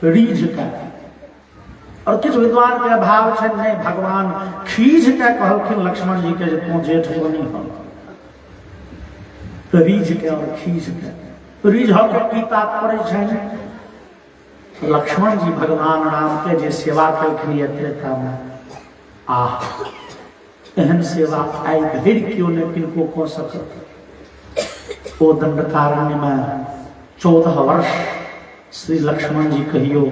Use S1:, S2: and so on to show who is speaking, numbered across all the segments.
S1: रीझ के और किछु विद्वान के अभाव छै नहीं भगवान खीझ के कहलखिन लक्ष्मण जी के जे तू जेठ बनी हो रीझ के और खीझ के रीझ के की तात्पर्य छै लक्ष्मण जी भगवान राम के जे सेवा केलखिन त्रेता में आह एहन सेवा आई धरि क्यों ने किनको कऽ सकत ओ दंडकारण्य में 14 वर्ष श्री लक्ष्मण जी कहियो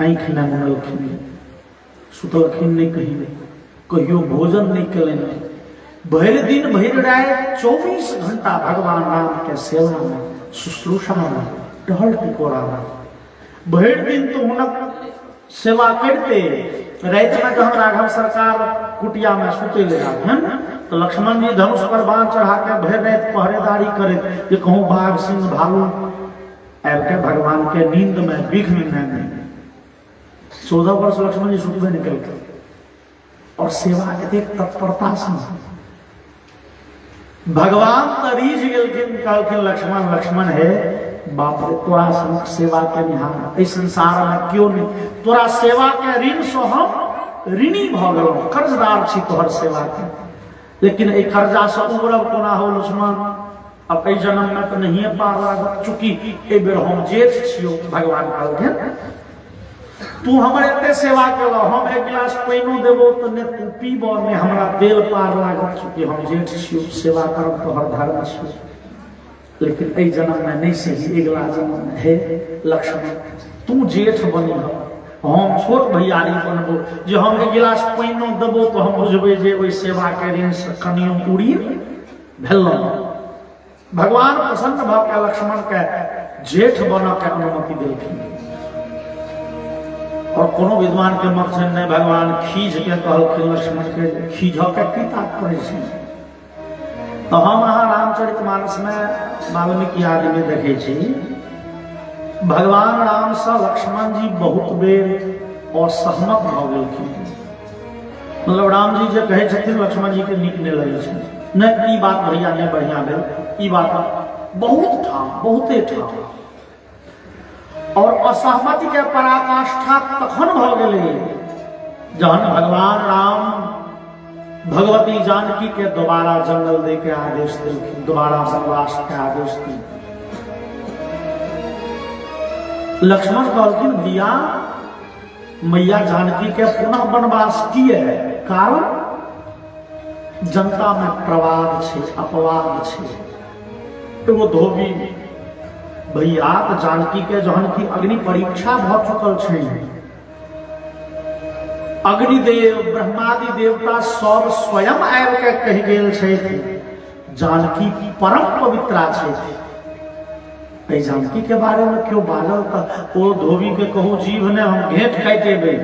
S1: आँख न मुनलखिन सुतलखिन नहीं कहियो भोजन नहीं कलन भरि दिन भरि रात 24 घंटा भगवान राम के सेवा में शुश्रूषा में टहल टिकोरा में भरि दिन तो हुनक सेवा करते रात में जब राघव सरकार कुटिया में सुते ले जाते तो लक्ष्मण जी धनुष पर बाण चढ़ा के भरि रात पहरेदारी करे कि कहूँ बाघ सिंह भालू आबि के भगवान के नींद में विघ्न न नहीं 14 वर्ष लक्ष्मण जी सुतबे निकल गए और सेवा एतेक तत्परता से भगवान तरीज गेलखिन कहलखिन लक्ष्मण लक्ष्मण है बाप रे तोरा सेवा के निहार इस संसार में क्यों नहीं तोरा सेवा के ऋण से हम ऋणी भ गेलहुं कर्जदार छी तोहर सेवा के लेकिन ए कर्जा से उबरब कोना हो लक्ष्मण अब ए जन्म में तो नहीं पार लागत चूंकि ए बेर हम जेठ छियो भगवान कहलखिन तू हमर एते सेवा केलो हम एक गिलास पानियो देबो तो ने तू पीबो ने हमरा तेल पार लागत चूंकि हम जेठ छियो सेवा करब तोहर धर्म छियो लेकिन ए जन्म में नहीं सही अगला जन्म में है लक्ष्मण तू जेठ बनी हो हम छोट भैयारी बनबो जे हम एक गिलास पानियो देबो तो हम बुझबे जे ओई सेवा के ऋण से कनियो उड़ी भेलौ भगवान प्रसन्न भ के लक्ष्मण के जेठ बन के अनुमति देलखिन और कोनो विद्वान के मत से नहीं भगवान खीझ के कहलखिन लक्ष्मण के खीझ के की तात्पर्य छै तो हम अहाँ रामचरितमानस में वाल्मीकि आदि में देखे छी भगवान राम से लक्ष्मण जी बहुत बेर असहमत भ गेलखिन मतलब राम जी जे कहे छथिन लक्ष्मण जी के नीक नहीं लगे छै नहीं ई बात भैया नहीं बढ़िया भेल ई बात बहुत ठाम बहुते ठाम और असहमति के पराकाष्ठा तखन भ गेलै जहन भगवान राम भगवती जानकी के दोबारा जंगल दे के आदेश दिलखिन दोबारा वनवास के आदेश दी लक्ष्मण कहलखिन भैया मैया जानकी के पुनः वनवास किए कारण जनता में प्रवाद छे अपवाद छे तो वो धोबी भैया तो जानकी के जहन की अग्नि परीक्षा भ चुकल छे अग्निदेव ब्रह्मादि देवता सब स्वयं आबि के कहि गेल छै जानकी परम पवित्रा छै ए जानकी के बारे में क्यों बाजल त ओ धोबी के कहू जीव ने हम घेट काटि देबै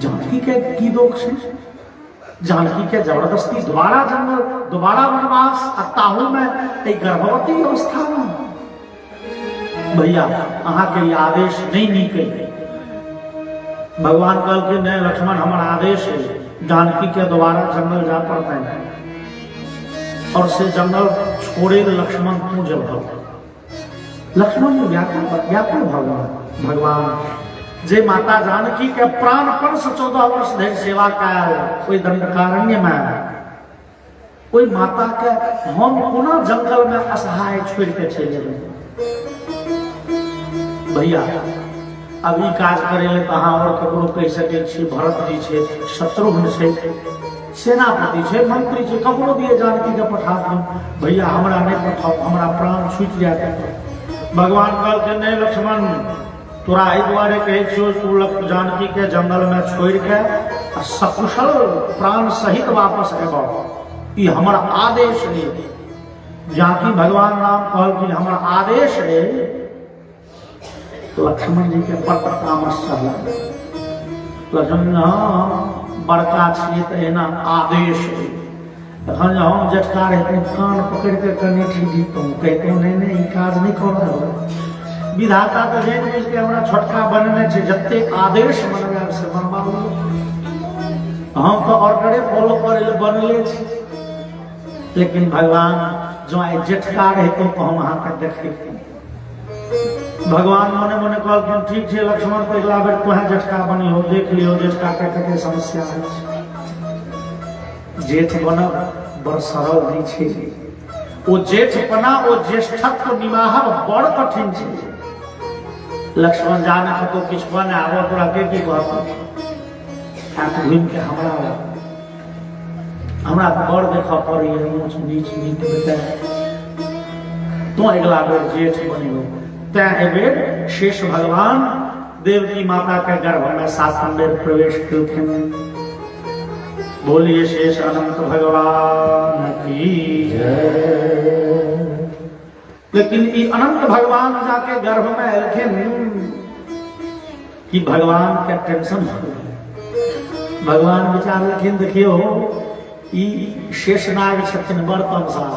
S1: जानकी के की दोष छै जानकी के जबरदस्ती दोबारा जंगल दोबारा वनवास ताहू में ए गर्भवती अवस्था में भैया अहाँ के आदेश नहीं नीक है भगवान कहल के नहीं लक्ष्मण हमारा आदेश है जानकी के दोबारा जंगल जा पड़ता है और से जंगल छोड़े लक्ष्मण तू जब लक्ष्मण जी व्याकुल भगवान जे माता जानकी के प्राणपण से 14 वर्ष धरि सेवा कयल कोई दंडकारण्य में कोई माता के हम कोना जंगल में असहाय छोड़ के चल जेबै भैया अभी काज करे ले कहाँ और ककरो कह सके छी भरत जी छे शत्रुघ्न छे सेनापति छे मंत्री छे ककरो दिए जानकी के पठा दू भैया हमरा नहीं पठाओ हमरा प्राण छूट जाते भगवान कहल के नहीं लक्ष्मण तोरा एहि दुआरे कहे छियो तू जानकी के जंगल में छोड़ के सकुशल प्राण सहित वापस एबो ई हमर आदेश है जानकी भगवान राम कहल कि हमर आदेश है लक्ष्मण जी के तामस लक्ष्मण बड़का छिए तो एना आदेश एखन हम जटकार हेतु कान पकड़ के कने ठीक तो कहते नहीं ई काज नहीं कर रहा विधाता तो जान बुझ के हमरा छोटका बनने छे जत्ते आदेश मनवा से बनबाबू हम तो ऑर्डरे फॉलो करे ले बनले छी लेकिन भगवान जो जटकार हेतु तो हम अहाँ के देखे भगवान मने मने कहलखिन ठीक है लक्ष्मण तो अगला बेर तुहे जेठका बनी हो, देख लियो जेठका के कते समस्या है। जेठ बनब बड़ सरल नहीं छे, ओ जेठ बना ओ ज्येष्ठत्व निमाहब बड़ कठिन छे। लक्ष्मण जाने तो किछ बने आबो तोरा के की कहत हाथ घुम के हमरा बड़ देख पड़ी है, ऊंच नीच नीक बेटा तो अगला बेर जेठ बनी हो। बेर शेष भगवान देवकी माता के गर्भ में 7 बेर प्रवेश किए। बोलिए शेष अनंत भगवान की जय। लेकिन ये अनंत भगवान जाके गर्भ में अलखिन कि भगवान के टेंशन हो। भगवान विचार लखिन देखियो शेषनाग छथिन बड़ तमसा।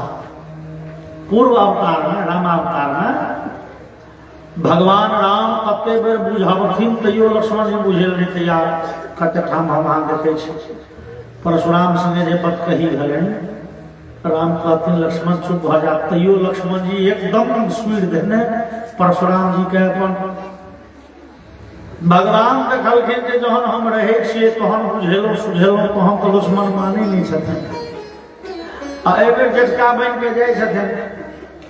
S1: पूर्व अवतार में राम अवतार में भगवान राम कते बेर बुझावथिन तैयो लक्ष्मण जी बुझे नहीं तैयार। कते ठाम हम देखे छी परशुराम संगे जे बात कही भेलन, राम कहथिन लक्ष्मण चुप भ जा, तैयो लक्ष्मण जी एकदम स्पीड देने परशुराम जी के अपन भगवान देखलखिन जे जहन हम रहे छिए तहन बुझेलो सुझेलो तो हम तो लक्ष्मण माने नहीं छथिन। आ एबे जेठका बन के जाय छथिन,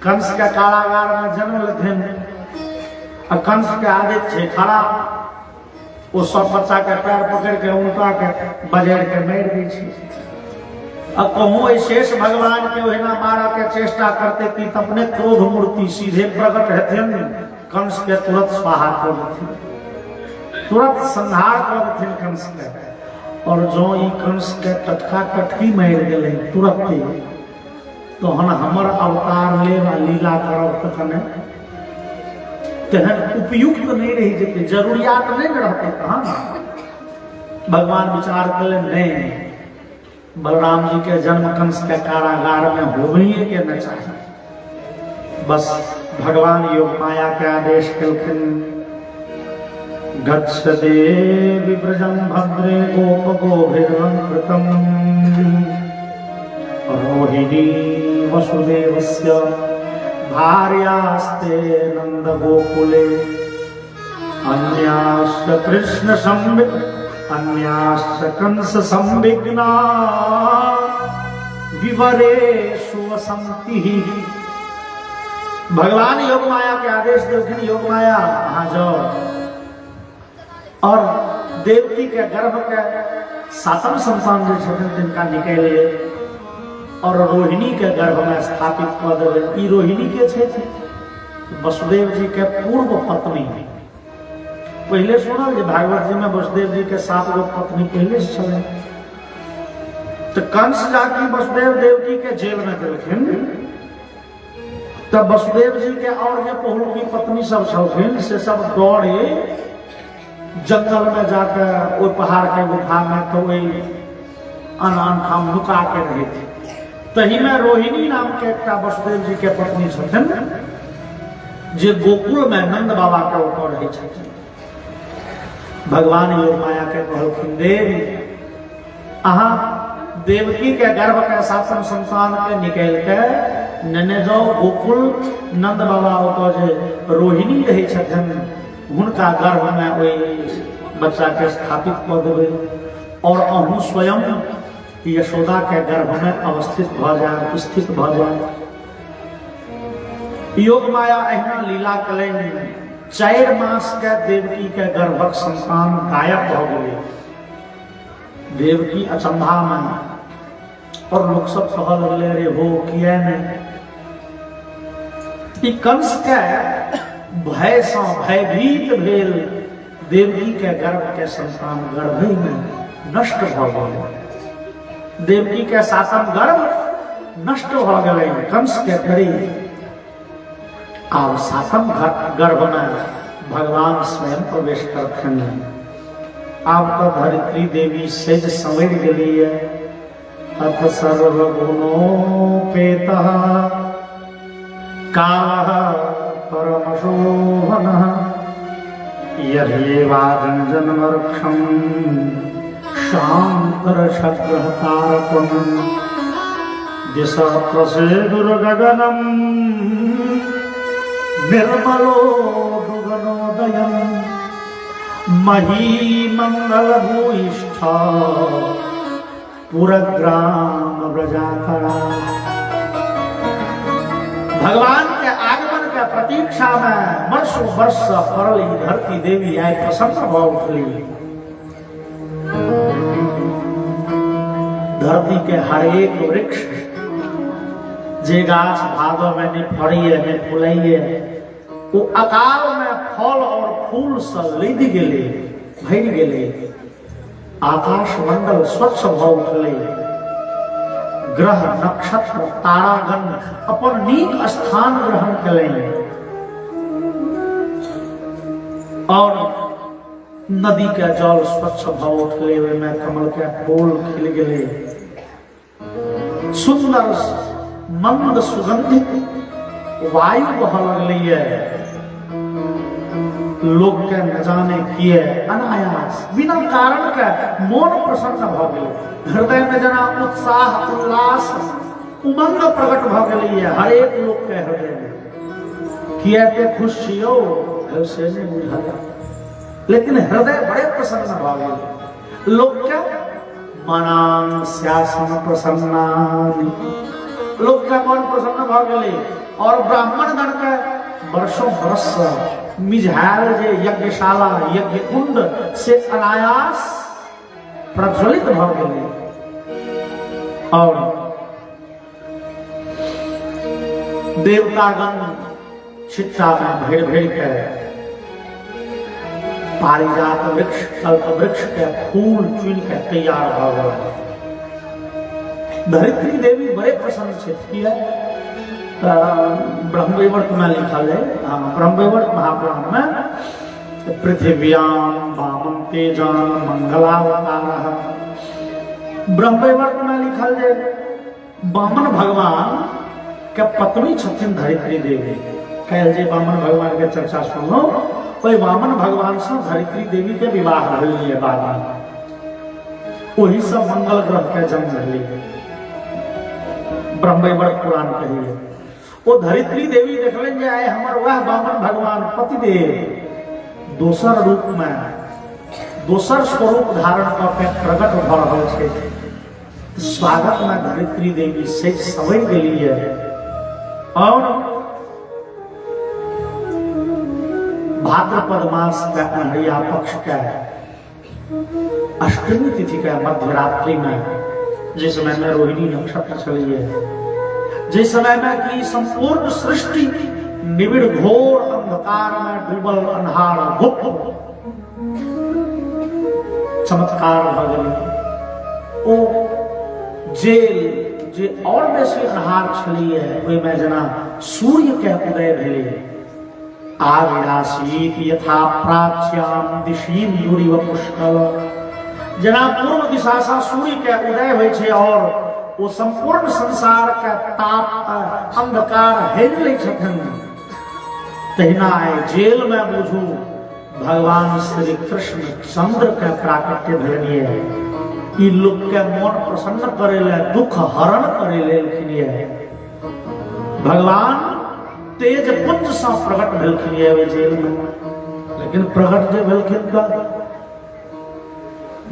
S1: कंस के कारागार में जन्म लेथिन। कंस के आदित छे खड़ा, वो सब बच्चा के पैर पकड़ के उनका के बजर के मार दी छे। अब कहूँ शेष भगवान के ओहिना मारा के चेष्टा करते कि अपने क्रोध मूर्ति सीधे प्रकट हेथिन, कंस के तुरंत स्वाहा कर देथिन, तुरंत संहार कर देथिन कंस के। और जो ई कंस के टटका टटकी मार गेले तुरंत, तो हमर अवतार ले लीला करब तखने तेहन उपयुक्त नहीं रही जेते, जरूरियात नहीं रहते कहां। भगवान विचार कले नहीं, बलराम जी के जन्म कंस के कारागार में होइए के न चाहिए। बस भगवान योग माया के आदेश कलखिन, गच्छ देवी व्रजं भद्रे गोपगोभिर्वंकृतं रोहिणी वसुदेवस्य भार्यास्ते नंद गोकुले अन्याश्च कृष्ण अन्याश्च कंस संविघ्ना विवरेषु वसन्ति। भगवान योग माया के आदेश देवखिन, योग माया वहां जाओ और देवकी के गर्भ के 7म संतान जो छथिन तिनका निकालिए और रोहिणी के गर्भ में स्थापित कर देवे। रोहिणी के छे वसुदेव जी के पूर्व पत्नी। पहले सुनल जे भागवत जी में वसुदेव जी के 7 गो पत्नी पहले से चले। तो कंस जाके वसुदेव देवकी के जेल में देलखिन। तब वसुदेव जी के और जो पहुलकी पत्नी सब छलखिन से सब दौड़े जंगल में जाकर वो पहाड़ के गुफा में कोई अनान ठाम लुका के रहे थे। तही में रोहिणी नाम के एक वसुदेव जी के पत्नी छथिन जे गोकुल में नंद बाबा के ऊपर रहे छथिन। भगवान योग माया के कहलखिन, देव अहाँ देवकी के गर्भ के 7म संतान के निकल के नेने जाओ गोकुल, नंद बाबा ऊपर जे रोहिणी रहे छथिन हुनका गर्भ में ओई बच्चा के स्थापित कर देवे और अहू स्वयं यशोदा के गर्भ में अवस्थित भ जाए, स्थित भ जाए। योग माया अहिना लीला कलन 4 मास के देवकी के गर्भक संतान गायब भ गए। देवकी अचंभा में और लोग सब कह लगले रे हो किया नहीं। कंस के भय से भयभीत भेल देवकी के गर्भ के संतान गर्भ में नष्ट भ गए। देवकी के 7म गर्भ नष्ट हो गए कंस के डरे। और 7म गर्भ में भगवान स्वयं प्रवेश करखिन। अब तो धरित्री देवी सेज संवर गई है। अथ सर्वगुणोपेतः कालः परमशोभनः यदेवाजन्मरक्षम् शान्तरक्षग्रहतारकम् दिशः प्रसेदुर्गगनम् निर्मलो अरुणोदयम् महीमंगल भूयिष्ठ पुरग्राम व्रजाकरा। भगवान के आगमन के प्रतीक्षा में वर्षों वर्ष परली धरती देवी आए प्रसन्न भाव उठली। धरती के हर एक वृक्ष जे गाछ भादो में नहीं फड़िए नहीं फुलाइए वो अकाल में फल और फूल से लद गेले भर गेले। आकाश मंडल स्वच्छ भाव उठले। ग्रह नक्षत्र तारागण अपन नीक स्थान ग्रहण करें और नदी के जल स्वच्छ भाव उठले में कमल के फूल खिल गए। सुंदर मंद सुगंधित वायु बह लगलिए। लोग के न जाने किए अनायास बिना कारण के मन प्रसन्न भ गए। हृदय में जना उत्साह उल्लास उमंग प्रकट भ गए। हर एक लोग के हृदय में किए पे खुश छियो से नहीं बुझाता, लेकिन हृदय बड़े प्रसन्न भ गए। लोग के मनान स्यासन प्रसन्नानि, लोग का मन प्रसन्न भ गए। और ब्राह्मण गण के वर्षों वर्ष मिझायल जे यज्ञशाला यज्ञ कुंड से अनायास प्रज्वलित भ गए। और देवतागण चित्ता में भेड़ भेड़ के पारिजात वृक्ष कल्प वृक्ष के फूल चुन के तैयार भ गए। धरित्री देवी बड़े प्रसन्न क्षेत्र है। ब्रह्मवैवर्त में लिखा है, ब्रह्मवैवर्त महापुराण में पृथिव्याम वामन तेजान मंगलावतार। ब्रह्मवैवर्त में लिखा है वामन भगवान के पत्नी छथिन धरित्री देवी। कह जे वामन भगवान के चर्चा सुनो, वही वामन भगवान से धरित्री देवी के विवाह रही बाद में, वही सब मंगल ग्रह के जन्म रही। ब्रह्मवैवर्त पुराण कही वो धरित्री देवी देखलें जे आए हमार वह वामन भगवान पतिदेव दोसर रूप में दोसर स्वरूप धारण करके प्रकट भ रहल छे। स्वागत में धरित्री देवी से सवैर गेली है। और भाद्रपद मास का अनहरिया पक्ष का अष्टमी तिथि का मध्य रात्रि में जिस समय में रोहिणी नक्षत्र चली है, जिस समय में कि संपूर्ण सृष्टि निविड़ घोर अंधकार में डूबल अन्हार गुप्त चमत्कार भगल ओ जेल जे और बेसी अन्हार छली है ओहि में जना सूर्य के उदय भेले। आविरासीत यथा प्राच्याम दिशीम दूरिव पुष्कल, जना पूर्व दिशा से सूर्य के उदय होय छे और वो संपूर्ण संसार का ताप अंधकार हेर ले छथिन। तहिना जेल में बुझू भगवान श्री कृष्ण चंद्र के प्राकट्य भेलिए। ई लोग के मन प्रसन्न करे ले, दुख हरण करे ले भगवान तेज पुंज से प्रकट भेलखिन जेल में। लेकिन प्रकट जे भेलखिन का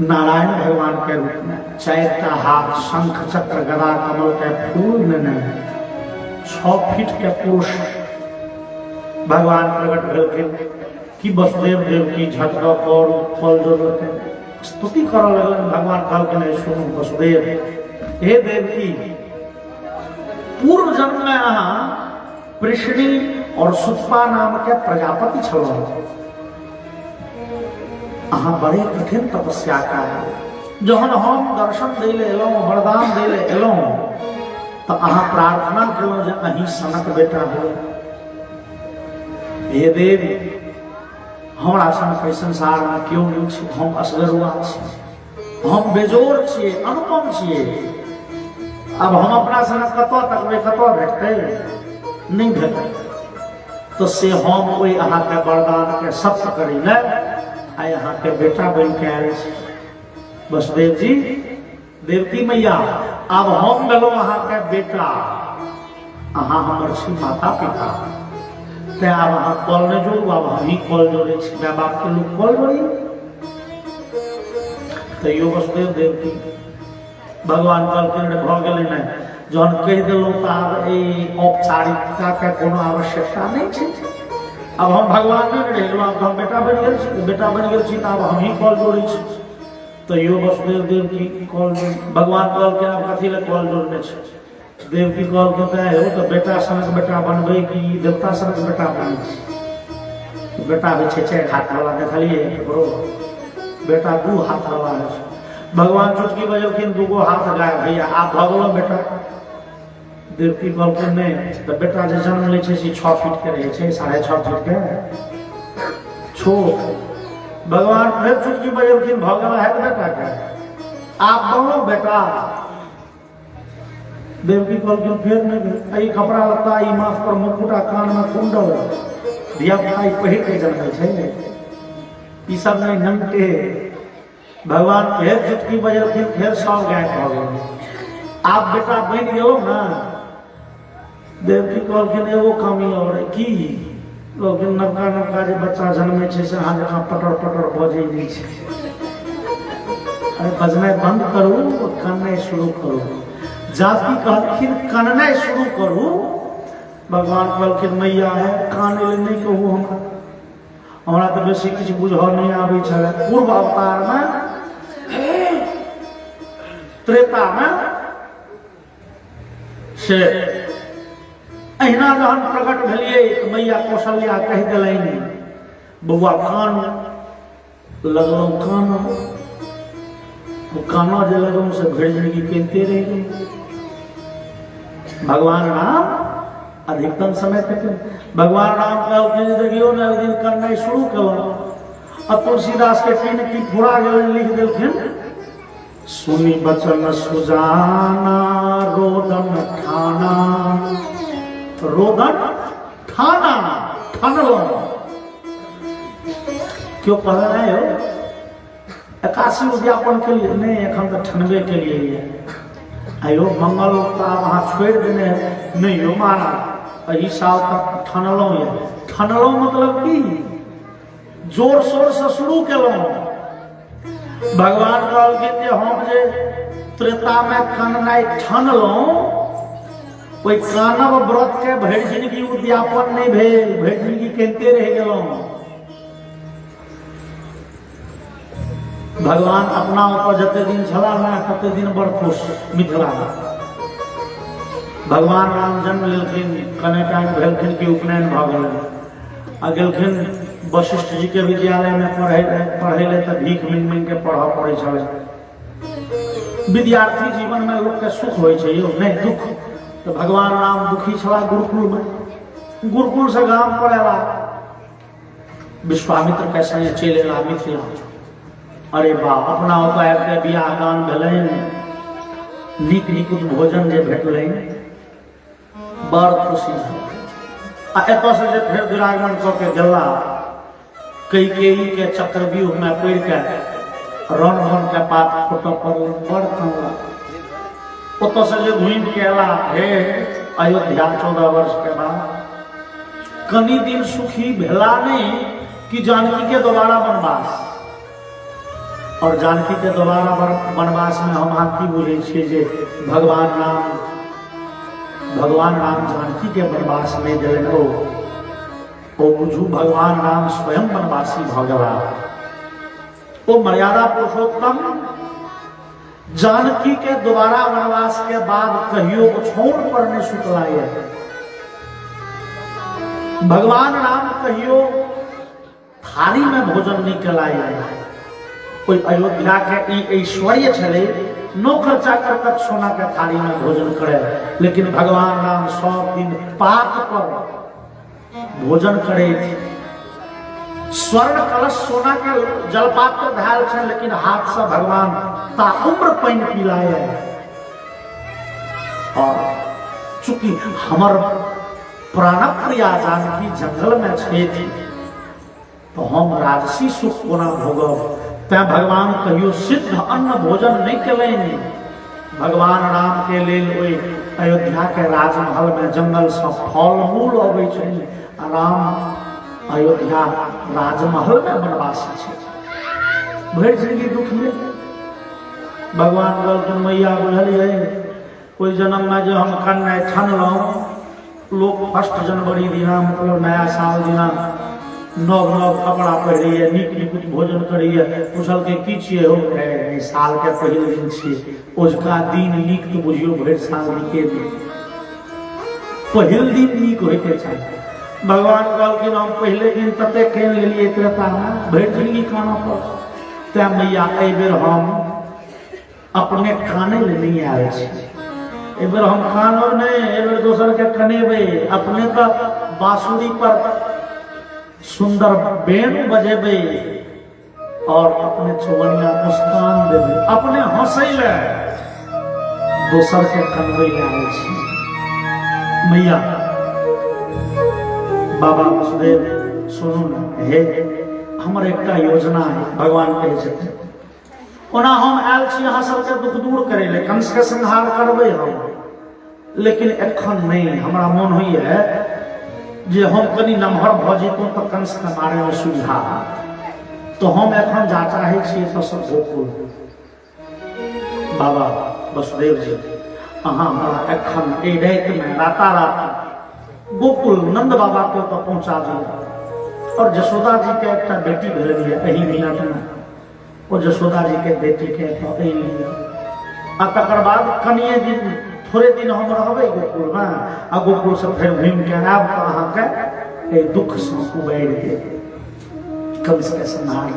S1: नारायण भगवान के रूप में, चैत्य हाथ शंख चक्र गदा कमल के फूल में 6 फीट के पुरुष भगवान प्रकट भेलखिन कि वसुदेव देव की झटक और फल जरूरत स्तुति कर लगन। भगवान कहलखिन सुनो वसुदेव, हे देवकी, पूर्व जन्म में अहाँ पृष्णी और सुतपा नाम के प्रजापति छलहुँ। अहाँ बड़े कठिन तपस्या का है। जहन हम दर्शन देले एलहुँ वरदान देले एलहुँ तो अहाँ प्रार्थना केलहुँ जे अहीं सनक बेटा हो। हे देव, हमरा सन संसार में क्यों नहीं छी, हम असगरुआ छी, हम बेजोर छियै, अनुपम छियै। अब हम अपना सन कतौ तकबै, कतौ भेटतै नहीं भेटतै। तो से हम ओहि अहाँ के वरदान के सत्य करी ले आए अहाँ के बेटा बन के आयल छी। वसुदेव जी, देवकी मैया, अब हम गलो अहाँ के बेटा, अहाँ हमर छी माता पिता। ते आब अहाँ कल नहीं जोड़ू, आब हम ही कल जोड़े माय बाप के लोग कल जोड़ी। तैयो वसुदेव देवकी भगवान कहलखिन भ गेलै नै, जहन कहि देलहुँ तऽ आब ई औपचारिकता के कोनो आवश्यकता नहीं छै। अब हम भगवान नहीं रहिलहुँ, आब हम बेटा बनि गेल छी, बेटा बनि गेल छी तऽ आब हम ही कल जोड़ै छी। तैयो वसुदेव देवकी कल भगवान कहलखिन आब कथी लए कल जोड़ने छै। देवकी कहलखिन तऽ बेटा सनक बेटा बनबै कि देवता सनक बेटा बनै। बेटा होइ छै 4 हाथ वाला, देखलिए ककरो बेटा 2 हाथ वाला है। भगवान चुटकी बजेलखिन 2 हाथ गायब भैया आप भऽ गेलहुँ बेटा। देवकी कहलखिन नहीं, तऽ बेटा जे जन्म लै छै से 6 फीट के रहै छै, 6.5 फीट के छोट। भगवान फिर चुटकी बजेलखिन भऽ गेल है बेटा के आप कहलहुँ बेटा। देवकी कहलखिन फिर नहीं, कपड़ा लत्ता ई माथ पर मुकुटा कान में कुंडल धिया पुता पहिर के जन्मे छै, ई सब नहीं नमके। भगवान फिर चुटकी बजेलखिन, फिर सब गायब भऽ गेल। आप बेटा बनि गेलो ना। देवकी कहलखिन एगो कमी और की, कहलखिन नवका नवका जे बच्चा जन्मे छै से अहाँ जकाँ पटर पटर बजै नहीं छै। अरे बजनाइ बंद करू, कननाइ शुरू करू। जाति कहलखिन कननाइ शुरू करू। भगवान कहलखिन मैया है कानै ले नहीं कहू, हमरा तऽ बेसी किछु बुझऽ नहीं आबै छलै। पूर्व अवतार में त्रेता में से अहिना जहन प्रकट भेलिए तऽ मैया कौशल्या कहि देलनि बौआ कान लगलहुँ कान। काना जे लगलहुँ से भरि जिंदगी कनिते रहि गेलहुँ। भगवान राम अधिकतम समय तक भगवान राम कहलखिन देखियो ने एक दिन करनाइ शुरू केलहुँ। अब तुलसीदास के तीन की पूरा लिख देलखिन, सुनी बचन सुजाना रोदन ठाना। रोदन ठाना ठनलो क्यों कह रहे हो, 81 उद्यापन के लिए नहीं, एखन तो ठनबे के लिए। आयो मंगल का वहां छोड़ देने नहीं हो मारा, अही साल तक ठनलो है। ठनलो मतलब की जोर शोर से शुरू केलहुँ। भगवान कहलखिन जे हम जे त्रेता में कननाइ ठनलहुँ, कोई कानब व्रत के भरि जिंदगी उद्यापन नहीं भेल, भरि जिंदगी कनिते रह गेलहुँ। भगवान अपना ऊपर जते दिन छला ना तते दिन बड़ खुश मिथिला में। भगवान राम जन्म लेलखिन, कने टाइम भेलखिन कि उपनयन भऽ गेलनि आ गेलखिन वशिष्ठ जी के विद्यालय में पढ़े ले तऽ भीख मांगि मांगि के पढ़ऽ पड़ै छलै। विद्यार्थी जीवन में लोक के सुख होइ छै यौ, नहीं दुख। तो भगवान राम दुखी छला गुरुकुल में। गुरुकुल से गांव पर एला, विश्वामित्र के संगे चलि एला मिथिला। अरे वाह, अपना ओतऽ आबि के बियाह दान भेलनि, नीक नीक भोजन जे भेटलनि, बड़ खुशी भेल। आ एतऽ से जे फेर विरागमन कऽ के गेला, कैकेयी के चक्रव्यूह में पड़ि के रणधन के पात फोटो पड़ल, बड़ कमला। ओतऽ से जे घुमि के एला फेर अयोध्या 14 वर्ष के बाद, कनी दिन सुखी भेला नहीं कि जानकी के दोबारा वनवास। और जानकी के दोबारा वनवास में हम अहाँ की बुझे छियै जे भगवान राम जानकी के वनवास नहीं देलनि। ओ बुझू भगवान राम स्वयं वनवासी भऽ गेला। ओ मर्यादा पुरुषोत्तम जानकी के दोबारा वनवास के बाद कहियो छोड़ पर नहीं सुतला है। भगवान राम कहियो थाली में भोजन नहीं केलाए। कोई अयोध्या के ऐश्वर्य छले, नौकर चाकर तक सोना के थाली में भोजन करे, लेकिन भगवान राम 100 दिन पात पर भोजन करे। स्वर्ण कलश सोना के जलपात्र धायल छे, लेकिन हाथ से भगवान ताउम्र पानी पिलाए। और चूंकि हमर प्राण प्रिया जानकी जंगल में छे, तो हम राजसी सुख कोना भोगब। तैं भगवान कहियो सिद्ध अन्न भोजन नहीं केलनि। भगवान राम के लेल ओहि अयोध्या के राजमहल में जंगल से फल मूल अबै छै राम अयोध्या राजमहल में बनवासी छे, भरि जिंदगी दुख में भगवान कहलखिन मैया बुझलिए कोई जन्म में जो हम कन्या ठनलहुँ लोग 1 जनवरी दिना मतलब नया साल दिना नव नव कपड़ा पहिरिए नीक नीक भोजन करिए पूछल के की छिए हो साल के पहिल दिन छिए ओझका दिन नीक तो बुझियो भरि साल नीके दिन पहिल दिन नीक होइके चाहिए। भगवान कहलखिन हम पहले दिन तते केन लेलिए त्रेता भरि जिंदगी खाना पर तै मैया एहि बेर हम अपने काने ले नहीं आए छी, एहि बेर हम कानब नहीं, एहि बेर दोसर के कनेबे, अपने तो बांसुरी पर सुंदर बेन बजेबे और अपने चौवनिया मुस्कान देबे, अपने हंसै ले दोसर के कनबै ले आए छी। मैया बाबा वसुदेव सुनू न, हे हमर एकटा योजना है, भगवान कहै छथिन ओना हम आयल छी अहाँ सबके दुख दूर करे ले, कंस के संहार करबै हम, लेकिन एखन नहीं, हमरा मोन होइए जे हम कनी नमहर भ जैतौं तो कंस के मारे में सुविधा, तो हम एखन जा चाहे छी तो सब गोकुल। बाबा वसुदेव जी अहाँ हमरा एखन एहि राति में रातारात गोकुल नंद बाबा के तो पहुंचा दिया, और जशोदा जी के एक बेटी भेल एही मिनट में, वो जशोदा जी के बेटी के तो एही आ तकर बाद कनिए दिन थोड़े दिन हम रहबै गोकुल में, आ गोकुल से फिर घूम के आब तो अहाँके दुख से उबैर के कंस के संहार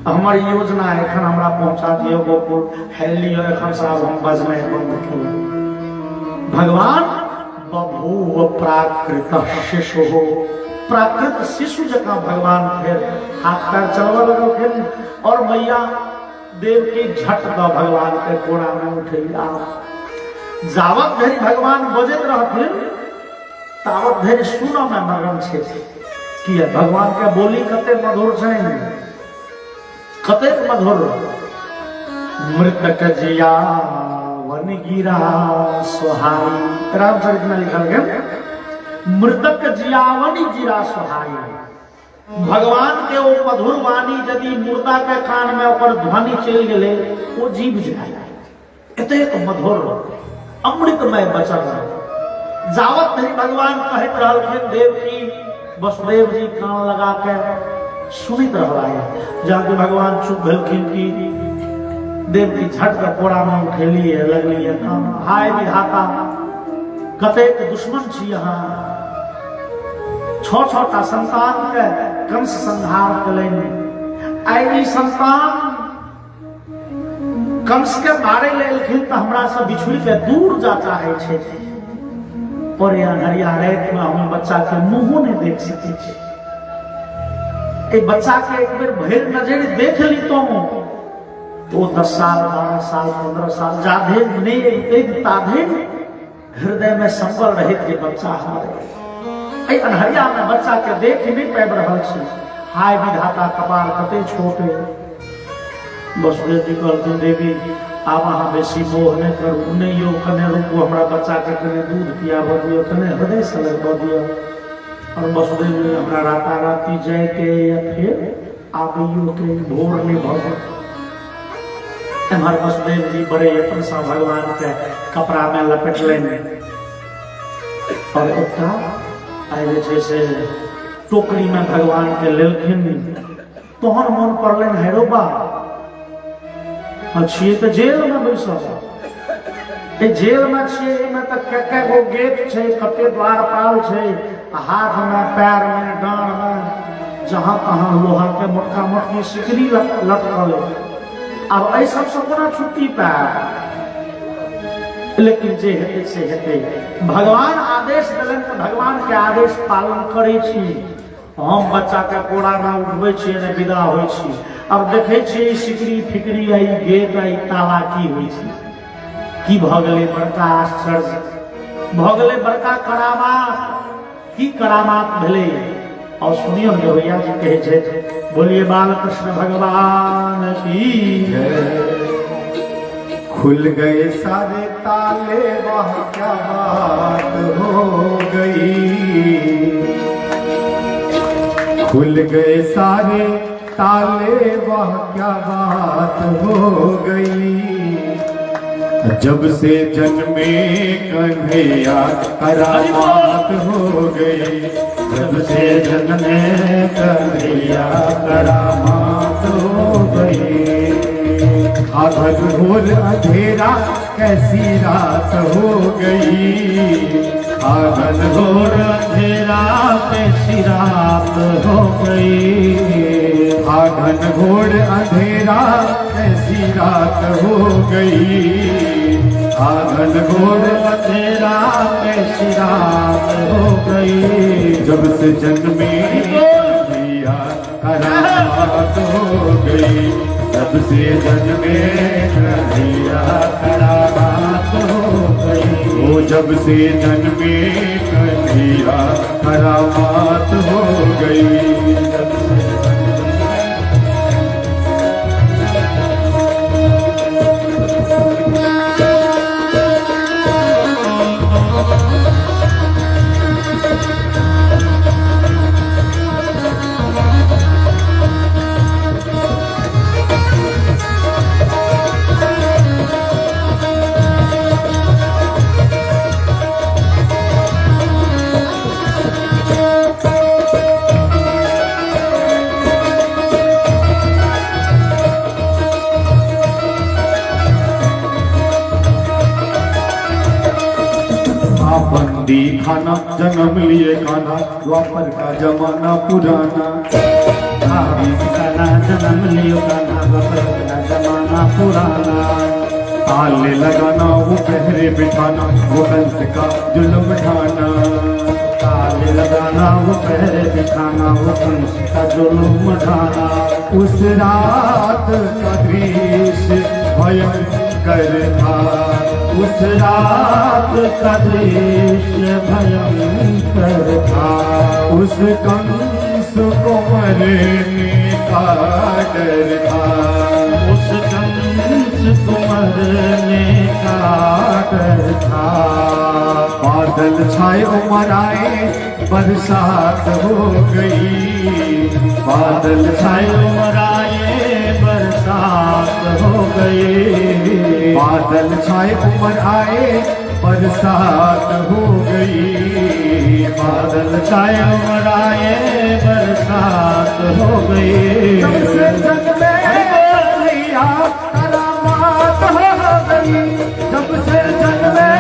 S1: हमर योजना एखन हमरा पहुंचा दियो गोकुल, हेल लियो एखन से आब हम बजनाइ बंद करू। भगवान बभूव प्राकृत शिशु हो, प्राकृत शिशु जकाँ भगवान फिर हाथ पैर चलबऽ लगलखिन, और मैया देव की झट द भगवान के कोड़ा में उठैया। जावत धरि भगवान बजैत रहथिन तावत धरि सुनऽ में मगन छथि, किया भगवान के बोली कते मधुर छनि, कते मधुर। मृतक जिया वन गिरा सोहाई, रामचरित में लिखल गेल मृतक जियावनी जीरा सोहाई। भगवान के वो मधुर वाणी यदि मुर्दा के कान में ओकर ध्वनि चलि गेले वो जीव जाए, एतेक मधुर अमृतमय वचन। जावत धरि भगवान कहैत रहलखिन देव की वसुदेव जी कान लगा के सुनित रहला, जाके भगवान चुप भेलखिन कि देव की झट के कोड़ा में उठेलिए लगलिए काम, हाय विधाता कतेक दुश्मन छी अहाँ, छोटा संतान के कंस संहार कलनि, आई संतान कंस के मारे ले एलखिन तो हमरा से बिछुड़ के दूर जा चाहे छे, और अनहरिया रात में हम बच्चा के मुंह नहीं देख सके छी, बच्चा के एक बेर भैर नजर देख ली तो 10 साल 12 साल 15 साल जाधे नहीं ताधे हृदय में संबल रहे थे बच्चा हमारे, अनहरिया में बच्चा के देख नहीं पाबि रहल छी, हाय विधाता कपाल कते छोटे। वसुदेव जी कहलखिन देवी आब अहाँ बेसी मोह नहीं करू, नहीं यो कने रुकू, हमरा बच्चा के कने दूध पियाबऽ दियौ, कने हृदय से लगबऽ दियौ, और वसुदेव जी हमरा राताराती जाय के या फिर आबियो के भोर में भऽ एम्हर वसुदेव जी बड़े अपन सा भगवान के कपड़ा में लपेटलनि, और एकटा आइ जे से टोकरी में भगवान के लेलखिन, तोहन मन पड़लनि हेरो बा छिए तो जेल में बैसल, जेल में छिए में तो के गो गेट छै, कते द्वारपाल छै, हाथ में पैर में डांड में जहां तहां लोहा के मोटका मोटकी सिकरी लटकल, अब एहि सब से कोना छुट्टी पाएब, लेकिन जे हेतै से हेतै, भगवान आदेश देलनि तो भगवान के आदेश पालन करै छी। हम बच्चा के कोड़ा में उठबै छियै ने विदा होइ छी, अब देखे छियै सिकरी फिकरी आई गेट आई ताला की होइ छै, की भऽ गेलै बड़का आश्चर्य, भऽ गेलै बड़का करामात, की करामात भेलै। और सुनियो ने भैया जी कहे छथि बोलिए बालकृष्ण भगवान की जय।
S2: खुल गए सारे ताले, वह क्या बात हो गई। खुल गए सारे ताले, वह क्या बात हो गई। जब से जन्मे कन्हैया करामात हो गई। जब से जन्मे कन्हैया करामात हो गई। आधन घोर अंधेरा कैसी रात हो गई। आधन घोर अंधेरा कैसी रात हो गई। आधन घोर अंधेरा कैसी रात हो गई। आंगन घोर अंधेरा कैसी रात हो गई। जब से जन्मे कन्हैया करामात हो गई। जब से जन्मे कन्हैया करामात हो गई। वो जब से जन्मे कन्हैया करामात हो गई। बंदी खाना जन्म लिए खाना, द्वापर का जमाना पुराना।
S1: खाना जन्म लियो खाना, द्वापर का जमाना पुराना।
S2: ताले लगाना वो पहरे बिठाना, वो कंस का जुल्म ढाना।
S1: ताले लगाना वो पहरे बिठाना, वो कंस का जुल्म ढाना।
S2: उस रात का दृश्य भयंकर था।
S1: उस रात का दृश्य भयंकर था।
S2: उस कंस को मरने का डर था।
S1: उस कंस को मरने का डर था।
S2: बादल छाए उमर आए, बरसात हो गई।
S1: बादल छाए उमर आए, बरसात हो गई।
S2: बादल छाए उमर आए, बरसात हो गई।
S1: बादल छाए उमर आए, बरसात हो गई।
S2: जब से जन्मे कन्हैया करामात हो गई। जब से जन्मे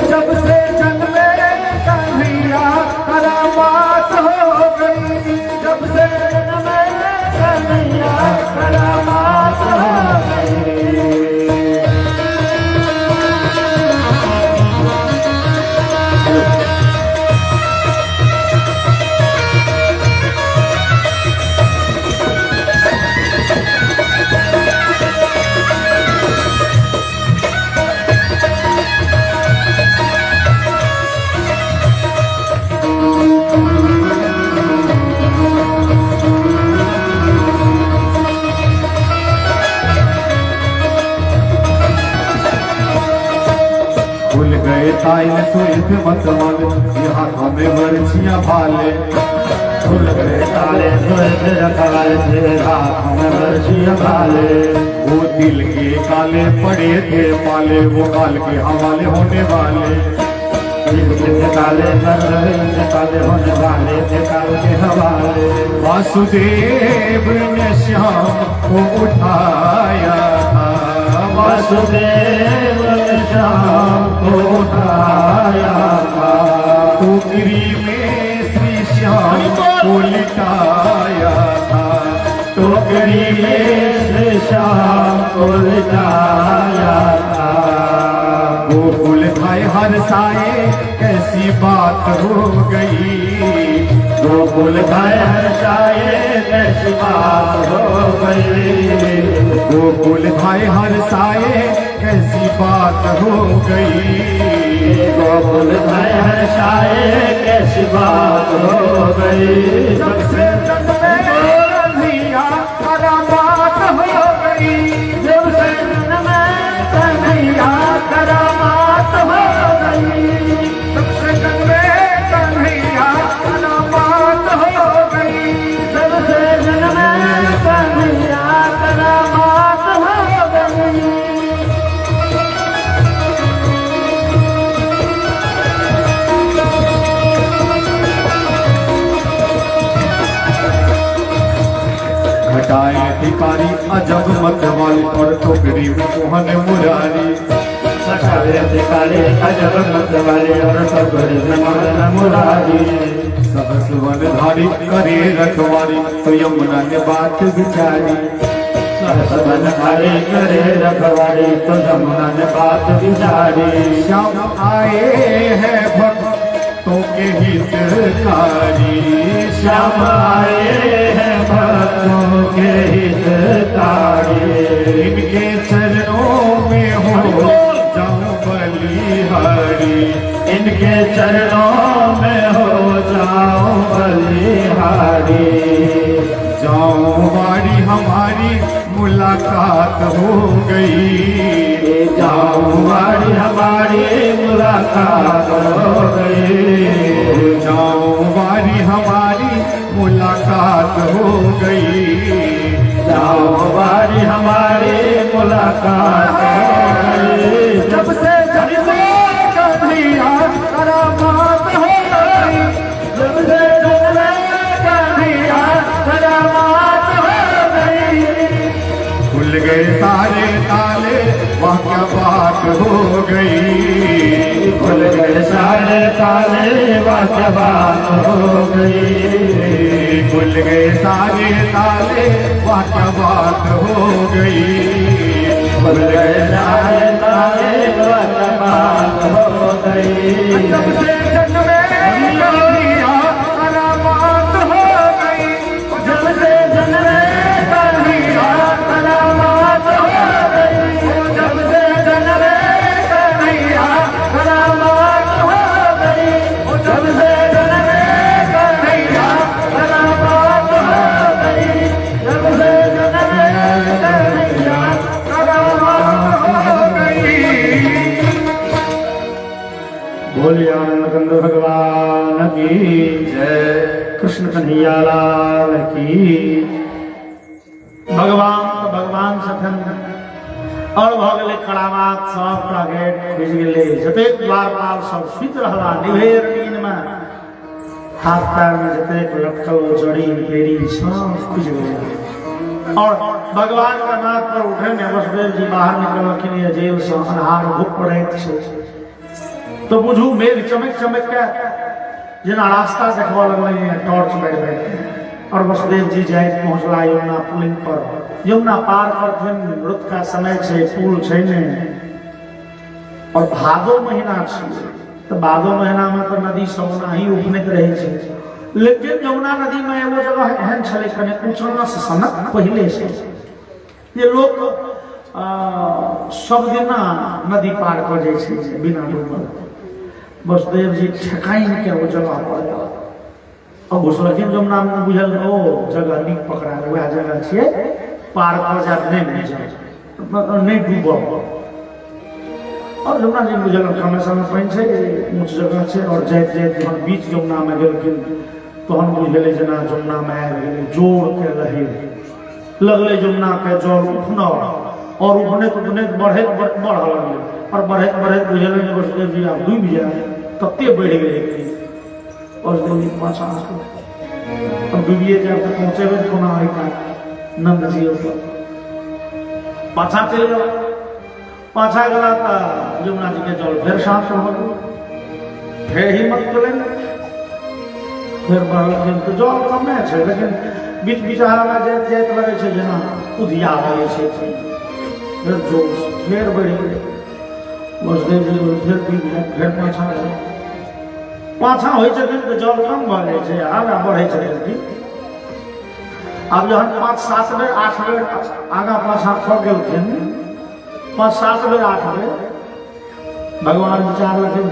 S2: जब से जन्मे कन्हैया करामात हो गई। जब से जन्मे कन्हैया करामात हो गई। खुल गए ताइल सुल्फ मतवाल, ये हाथों में बरछियां भाले।
S1: खुल गए ताले सुल्फ रखवाल, ये हाथों में बरछियां भाले।
S2: वो दिल के काले पड़े थे पाले, वो काल के हवाले होने वाले।
S1: दिल के काले कर रहे काले होने वाले थे काल के हवाले।
S2: वासुदेव ने श्याम को उठाया था।
S1: वासुदेव ने श्याम को उठाया था।
S2: टोकरी में श्री श्याम को लिटाया था।
S1: टोकरी में श्री श्याम को लिटाया था।
S2: गोकुल खाए हर साए, कैसी बात हो गई।
S1: गोकुल खाए हर साए, कैसी बात हो गई।
S2: गोकुल खाए हर साए, कैसी बात हो गई।
S1: गोकुल खाए हर साए, कैसी बात हो गई।
S2: जब से जन्मे कन्हैया करामात अधिकारी अजब मत वाली और टोकरी में मोहन मुरारी
S1: सकाले अधिकारी अजब मत वाले और टोकरी में मोहन मुरारी
S2: सहस वनधारी करे रखवारी तो यमुना ने बात विचारी
S1: सहस वनधारी करे रखवारी तो यमुना ने बात विचारी
S2: श्याम आए हैं भक्तों के हितकारी
S1: श्याम आए हैं भक्तों के हितकारी
S2: इनके चरणों में हो जाऊं बलिहारी
S1: इनके चरणों में हो जाऊं बलिहारी
S2: जाऊं बारी हमारी मुलाकात हो गई
S1: जाऊं बारी हमारी मुलाकात हो गई
S2: जाऊं बारी हमारी मुलाकात हो गई
S1: जाऊं बारी हमारी मुलाकात हो गई
S2: जब से कन्हैया करामात हो गई
S1: जब से कन्हैया करामात हो गई
S2: खुल गए सारे ताले वह क्या बात हो गई
S1: खुल गए सारे ताले वह क्या बात हो गई
S2: खुल गए सारे ताले वह क्या बात हो गई
S1: खुल गए सारे ताले वह क्या बात हो गई
S2: जब से जग में कन्हैया करामात हो गई
S1: जब से जग में कन्हैया करामात हो गई जब से जग में कन्हैया करामात हो गई जब से जग में कन्हैया करामात हो गई जब से जग में कन्हैया करामात हो गई। बोलिए आनंद कंद भगवान की जय कृष्ण कन्हैया लाल की भगवान सखन और भगले कड़ामात सब का गेट खुज गेले जतेक द्वारपाल सब सुत रहला निभेर नींद में हाथ पैर में जतेक लटकल जड़ी बेड़ी सब खुज गेले और भगवान का नाथ पर उठे ने वसुदेव जी बाहर निकल के जेल से अन्हार भूख पड़े छे तो बुझू मेघ चमक चमक के जना रास्ता देखवा लगल टॉर्च बैठ बैठ और वसुदेव जी जाए पहुंचला यमुना पुलिन पर यमुना पार करथिन मृत का समय छे पुल छे ने और भादो महीना छे तो भादो महीना में तो नदी सब ही उपनैत रहे छे लेकिन यमुना नदी में एगो जगह एहन छले कने उछलना से सनक पहले से ये लोग सब दिन नदी पार कर जाए छे बिना डूबल वसुदेव जी ठेकाइन के वो जगह पर अब घुसलखिन जमुना में बुझल ओ जगह नीक पकड़ा वह जगह छे पार कर जा नहीं जाए नहीं डूबब और जमुना जी बुझल हमेशा में पाइन छे ऊंच जगह छे और जाइत जाइत जहन बीच जमुना में गेलखिन तहन बुझले जना जमुना में आबि गेलै जोर के लहर लगले जमुना के जल उठना और उठने बढ़े बढ़ लगले और बढ़े बुझल वसुदेव जी आब डूब जाए तत्ते बढ़ गए और देवी पाछा और डूबिए जब तक पहुंचे कोना है नंद जी पाछा चल गया पाछा गला था यमुना जी के जल फिर शांत हो गए फिर हिम्मत चले फिर बढ़ल तो जल कमे छे लेकिन बीच बिचारा में जाइत जाइत लगे छे जना उधिया लगे छे फिर जोश फिर बढ़ गए वसुदेव जी फिर पाछा हो जल कम भ जाए आगा बढ़े अब जहन 5-7 बेर 8 बेर आगा पाछा ख गेलखिन 5-7 बेर 8 बेर भगवान विचार लखिन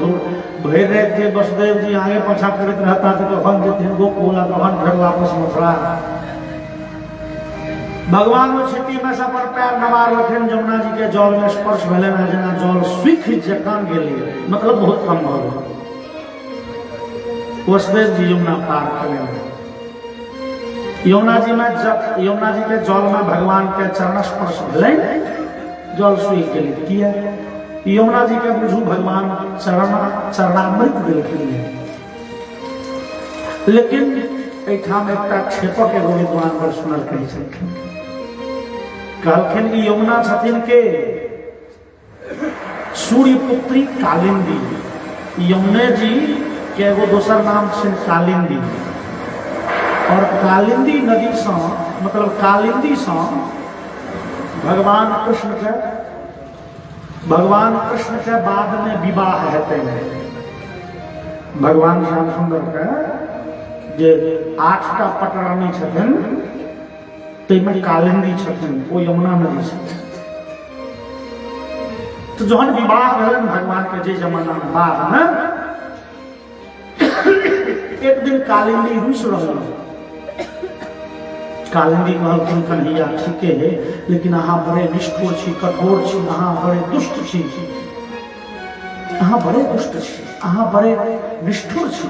S1: भर रात जे वसुदेव जी आगे पाछा करते रहता तो कखन जेथिन गोकुल कखन फिर वापस मथुरा भगवान में छिट्टी में से पर पैर नवार लखिन जमुना जी के जल में स्पर्श भेले ना जना जल सुख जकान गेलिए मतलब बहुत कम भ गेल वसुदेव जी यमुना पार करें यमुना जी के जल में भगवान के चरण स्पर्श भेले जल सुख गेल किया यमुना जी के बुझू भगवान चरणामृत देलखिन लेकिन एठाम एकटा क्षेपक एगो विद्वान पर सुनल कहे छलखिन कहलखिन कि यमुना छथिन के सूर्य पुत्री कालिंदी। यमुने जी के एगो दोसर नाम छनि कालिंदी। और कालिंदी नदी से मतलब कालिंदी से भगवान कृष्ण के बाद में विवाह हेतै। भगवान श्याम सुंदर के जे 8टा पटरानी छथिन ताहिमे कालिंदी छथिन, वो यमुना नदी छथिन। तो जहन विवाह भेलन भगवान के जे जमाना में बाद में एक दिन कालिंदी रुस रहल। कालिंदी कहलखिन कन्हैया ठीके है, लेकिन अहाँ बड़े निष्ठुर छी, कठोर छी, अहाँ बड़े दुष्ट छी, अहाँ बड़े दुष्ट छी, अहाँ बड़े निष्ठुर छी।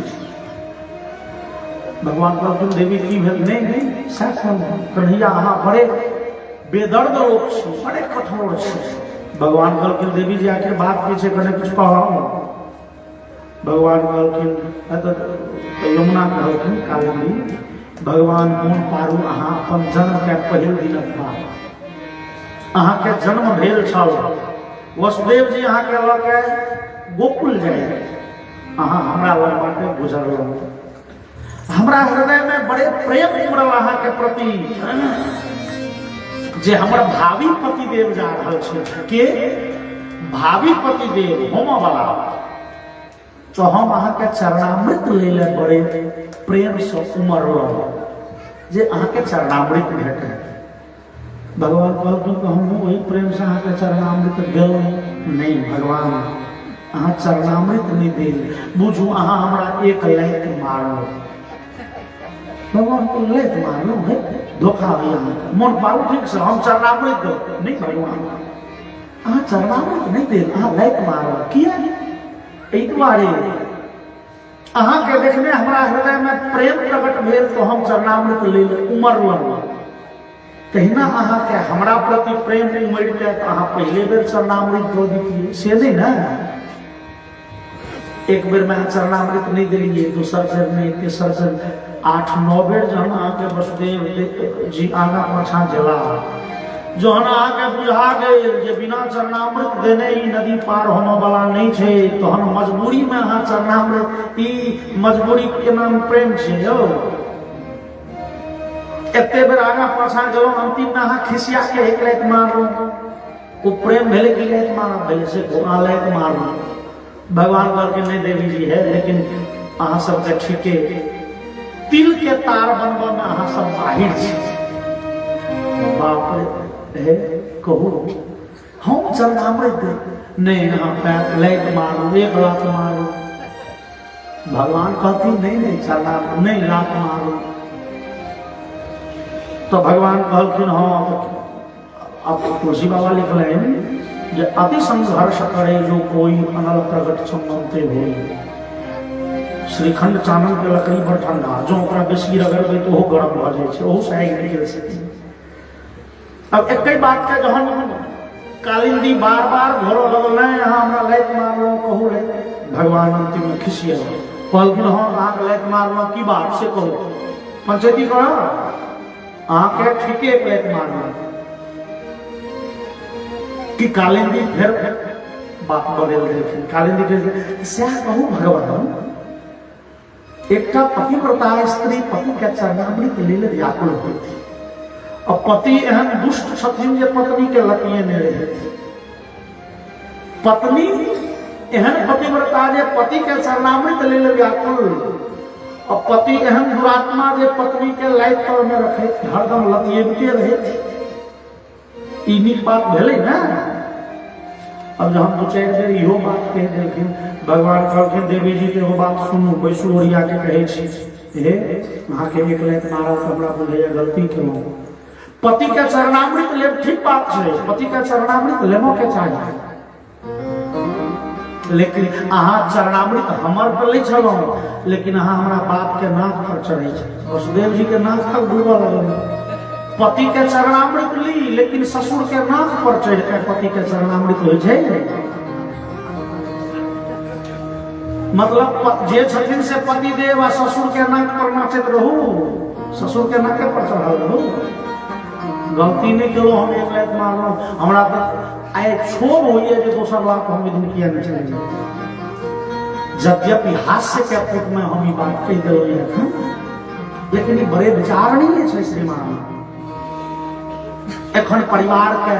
S1: भगवान कहलखिन देवी की भेल? नहीं सच कन्हैया अहाँ बड़े बेदर्द लोग छी, बड़े कठोर छी। भगवान कहलखिन देवी जी आखिर बात की छै, कने कुछ कहू। भगवान कहलखिन यमुना कहलखिन कालिंदी भगवान मोन पारू अहाँ अपन जन्म के पहिल दिनक बाद अहाँ के जन्म भेल छल। वसुदेव जी अहाँ के लऽ के गोकुल जाए, अहाँ हमरा लग बाटे गुजरलहुँ। हमरा हृदय में बड़े प्रेम उमड़ल अहाँ के प्रति, जे हमर भावी पतिदेव जा रहल छै के भावी पतिदेव होमऽ वाला। तो हम अहाँ के चरणामृत ले ले बड़े प्रेम से उमरलहुँ जे अहाँ के चरणामृत भेटे। भगवान कहलखिन कि हम वही प्रेम से अहाँ के चरणामृत देलहुँ। नहीं भगवान अहाँ चरणामृत नहीं देल, बुझू अहाँ हमरा एक लाइत मारलहुँ। भगवान को लाइत मारलहुँ है, धोखा हुआ मन पारू ठीक से हम चरणामृत दो। नहीं भगवान अहाँ चरणामृत नहीं देल, अहाँ लाइत मारल। किया? एहि दुआरे अहाँ के देखने हमरा हृदय में प्रेम प्रकट भेल तो हम चरणामृत ले उमरलहुँ। तहिना अहाँ के हमरा प्रति प्रेम उमड़िते तो अहाँ पहले बेर चरणामृत दो दितियै, से नहीं ना। एक बेर में चरणामृत नहीं दिलियै, दोसर बेर नहीं, तेसर बेर 8-9 बेर जहन अहाँ के वसुदेव जी आगा पाछा गेला, जहन अहाँ के बुझा गेल जे बिना चरणामृत देने ई नदी पार होने वाला नहीं छै, तहन मजबूरी में अहाँ चरणामृत, ई मजबूरी के नाम प्रेम छै यौ। एते बेर आगा पाछा गेलहुँ, अंतिम में अहाँ खिसिया के एक लाइत मारलहुँ। ओ प्रेम भेले कि लाइत मारब भेले से घोड़ा लाइत मारलहुँ। भगवान कहलखिन नहीं देवी जी है, लेकिन अहाँ सबके ठीके तिल के तार बनबऽ में अहाँ सब बाहिर छी। बाप रे कहू हम चरणामृत नहीं, अहाँ पैर लाइत मारू, एक लात मारू। भगवान कहती नहीं चरणामृत नहीं, लात मारू। तो भगवान कहलखिन हाँ। अब तुलसी बाबा लिखलैन जे अति संघर्ष करे जो कोई अनल प्रगट संबंधे होई। श्रीखंड चानन के लकड़ी बड़ ठंडा, जो ओकरा बेसी रगड़बै तो ओहो गरम भऽ जाइ छै, ओहो से आगि निकलि सकै। अब एक बात के जहन कालिंदी बार बार घोरो लगल नहीं अहाँ हमरा लाइत मारलहुँ, कहू रे। भगवान अंतिम में खिसिया कहलखिन हाँ अहाँ लाइत मारलहुँ, की बात से कहू, पंचायती कह अहाँ के ठीके लाइत मारलहुँ। कि कालिंदी फिर बात बदल देलखिन। कालिंदी के सएह कहू भगवान, एकटा पतिव्रता स्त्री पति के चरणामृत लेल व्याकुल होती। अब पति एहन दुष्ट छथिन जे पत्नी के लतिये नहीं रहे। पत्नी एहन पतिव्रता जे पति के चरणामृत लेल व्याकुल, और पति एहन दुरात्मा जे पत्नी के लाइत पर में रखे हरदम लतियेबते रहे। ई नीक बात भेलै ना। अब जब हम 2-4 बेर इहो बात कह देलखिन, भगवान कहलखिन देवी जी के एगो बात सुनू, बैसू ओरिया के कहै छी। हे अहाँ के एक लाइत मारल तो हमरा बुझैया गलती केलहुँ। पति के चरणामृत लेब ठीक बात है, पति के चरणामृत लेबो के चाहिए, लेकिन अहाँ चरणामृत हमर पर ले छलहुँ, लेकिन अहाँ हमरा बाप के नाक पर चढ़े छै। वसुदेव जी के नाक तक डूबऽ लगल। पति के चरणामृत ली, लेकिन ससुर के नाक पर चढ़ के पति के चरणामृत हो छै। मतलब जे छथिन से पति देव आ ससुर के नाक पर नाचैत रहू, ससुर के नाके पर चढ़ल रहू। गलती नहीं करो, हम एक लाख मारलो हमरा तो आए छोड़ होइए जो दोसर लाख हम दिन किया नहीं चलेंगे। यद्यपि हास्य के पुट में हम ये बात कह दिलो, लेकिन ये बड़े विचार नहीं है श्रीमान। एखन परिवार के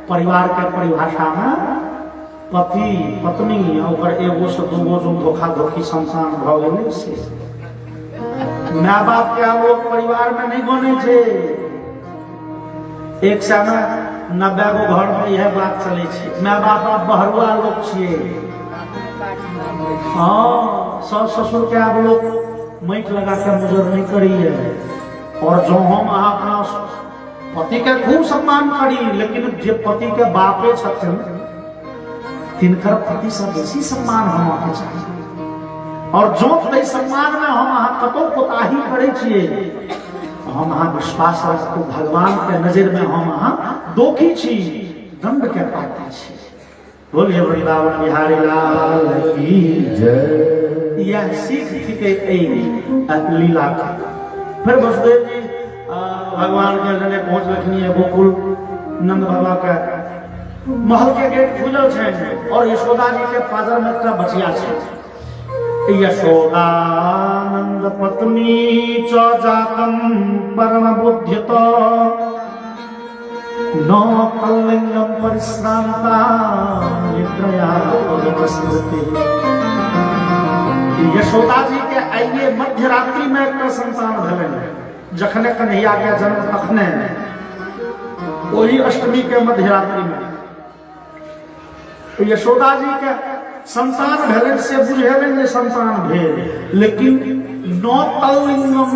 S1: परिभाषा में पति पत्नी और एगो से दूगो जो धोखा धोखी संतान भ गेलै से माय बाप के लोग परिवार में नहीं बने थे। एक समय 90 गो घर में यह बात चले छे, माय बाप आप बहरुआ लोग छिए। हाँ, सास ससुर के आप लोग माइक लगा के मुजर नहीं करिए। और जो हम अपना पति के खूब सम्मान करी, लेकिन जे पति के बापे छथिन तिनकर पति से बेसी सम्मान होना चाहिए। और जो तै सम्मान में हम अहाँ कतो कोताही करै छियै, हम अहाँ विश्वास रखू भगवान के नजर में हम अहाँ दोषी छी, दंड के पात्र छी। बोलिए वृंदावन बिहारी लाल की जय। यह सीख थी के लीला की। फिर वसुदेव जी भगवान के जने पहुंच रखनी है गोकुल। नंद बाबा का महल के गेट खुलल छै और यशोदा जी के पादर में एकटा बचिया छै। यशोदानंद पत्नी च जातम परम बुद्धित न कलिंगम परिश्रांता निद्रया स्मृति। यशोदा जी के आइए मध्य रात्रि में एक संतान भेलन। जखने कन्हैया के जन्म तखने वही अष्टमी के मध्य रात्रि में यशोदा जी के संतान भेलन से बुझेलन जे संतान भेल, लेकिन नौ तलिंगम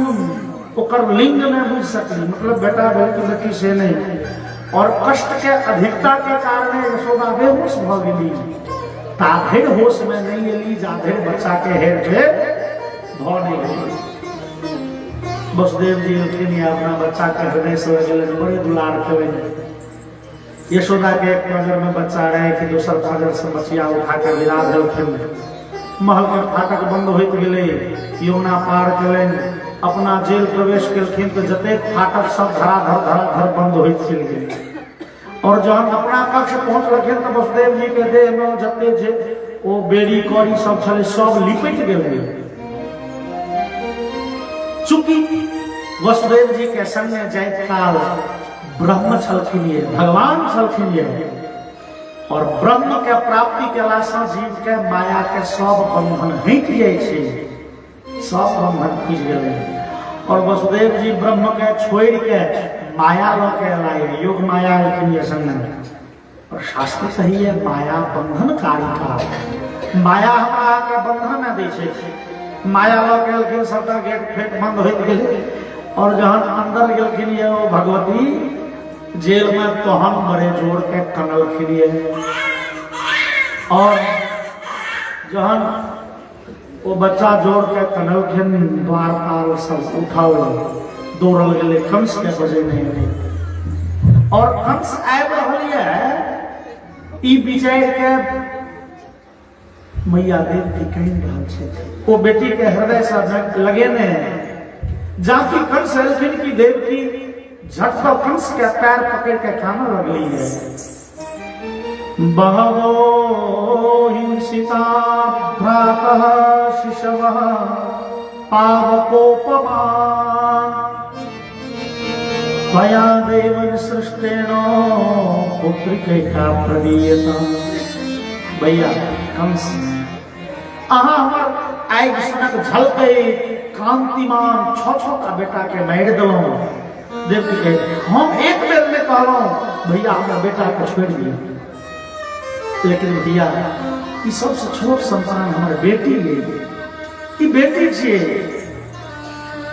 S1: ओकर लिंग में बुझ सकली, मतलब बेटा भेल कि बेटी से नहीं। और कष्ट के अधिकता के कारण यशोदा बेहोश भ गेली। ताधेर होश में नहीं एली जाधेर बच्चा के हेर के भ नहीं गेली। वसुदेव जी उठिन अपना बच्चा के हृदय से गेलन, बड़े दुलार केलन। यशोदा के एक नजर में बच्चा रहे कि दोसर नजर से बचिया उठा के विदा देलखिन। महल के फाटक बंद होइत गेलै, यमुना पार केलनि, अपना जेल प्रवेश केलखिन तो जते फाटक सब धराधर बंद होइत चलि गेलै। और जहन अपना कक्ष पहुंचलखिन तो वसुदेव जी के देह में जते जे ओ बेड़ी कौड़ी सब छलै सब लिपट गेलै। चूंकि वसुदेव जी के संगे जाइत काल ब्रह्म छलखिन, भगवान छलखिन, और ब्रह्म के प्राप्ति के से जीव के माया के सब बंधन हटि जाए छे, सब बंधन खुज गए। और वसुदेव जी ब्रह्म के छोड़ के माया लो के लाए, योग माया एलखिन संग। और शास्त्र सही है माया बंधन कारिका, माया हमरा के बंधन में दै छे। माया लो के एलखिन, सबटा गेट फेट बंद होइत गेलै। और जहन अंदर गेलखिन वो भगवती जेल में तहन बड़े जोर के कनल खिलिए। और जहन वो बच्चा जोर के कनल खिन, द्वारपाल सब उठाओ दौड़ल गेले, कंस के बजे नहीं रही। और कंस आबि रहल है ई विजय के मैया देव की कहीं रहल छे, वो बेटी के हृदय से लगेने जाकी कंस एलखिन की देव की झट तो कंस के पैर पकड़ के खाना लगली है। बहवो हिंसिता भ्रातः शिशवः पावकोपमा त्वया देव सृष्टेन पुत्रिका प्रदीयता। भैया कंस अहाँ हमर आगि सनक झलकै कांतिमान छो का बेटा के मारि देलहुं। देवकी कहे हम एक बेर में कहलहुं भैया हमरा बेटा को छोड़ दिया, लेकिन भैया ई सबसे छोट संतान हमर बेटी है, ई बेटी छे।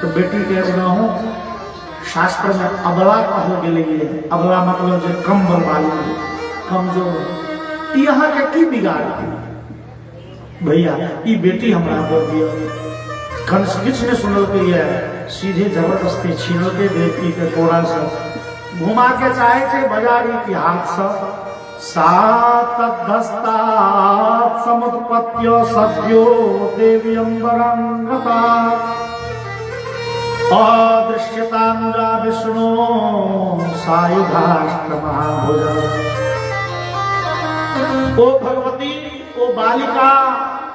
S1: तो बेटी के कहूं शास्त्र में अबला कहल गेलै। अबला मतलब जे कमजोर वाली, कमजोर। यहाँ के की बिगाड़ भैया ई बेटी हमरा दे दिया। कंस किछ ने सुनल के ये सीधे जबरदस्ती छीनल के देवकी के कोड़ा से घुमा के चाहे थे बजारी की हाथ से। सातधस्ता समुत्पत्यो सद्यो देवी अंबरंगता दृश्यतानुजा विष्णु सायुधाष्ट महाभुजा। ओ भगवती, ओ बालिका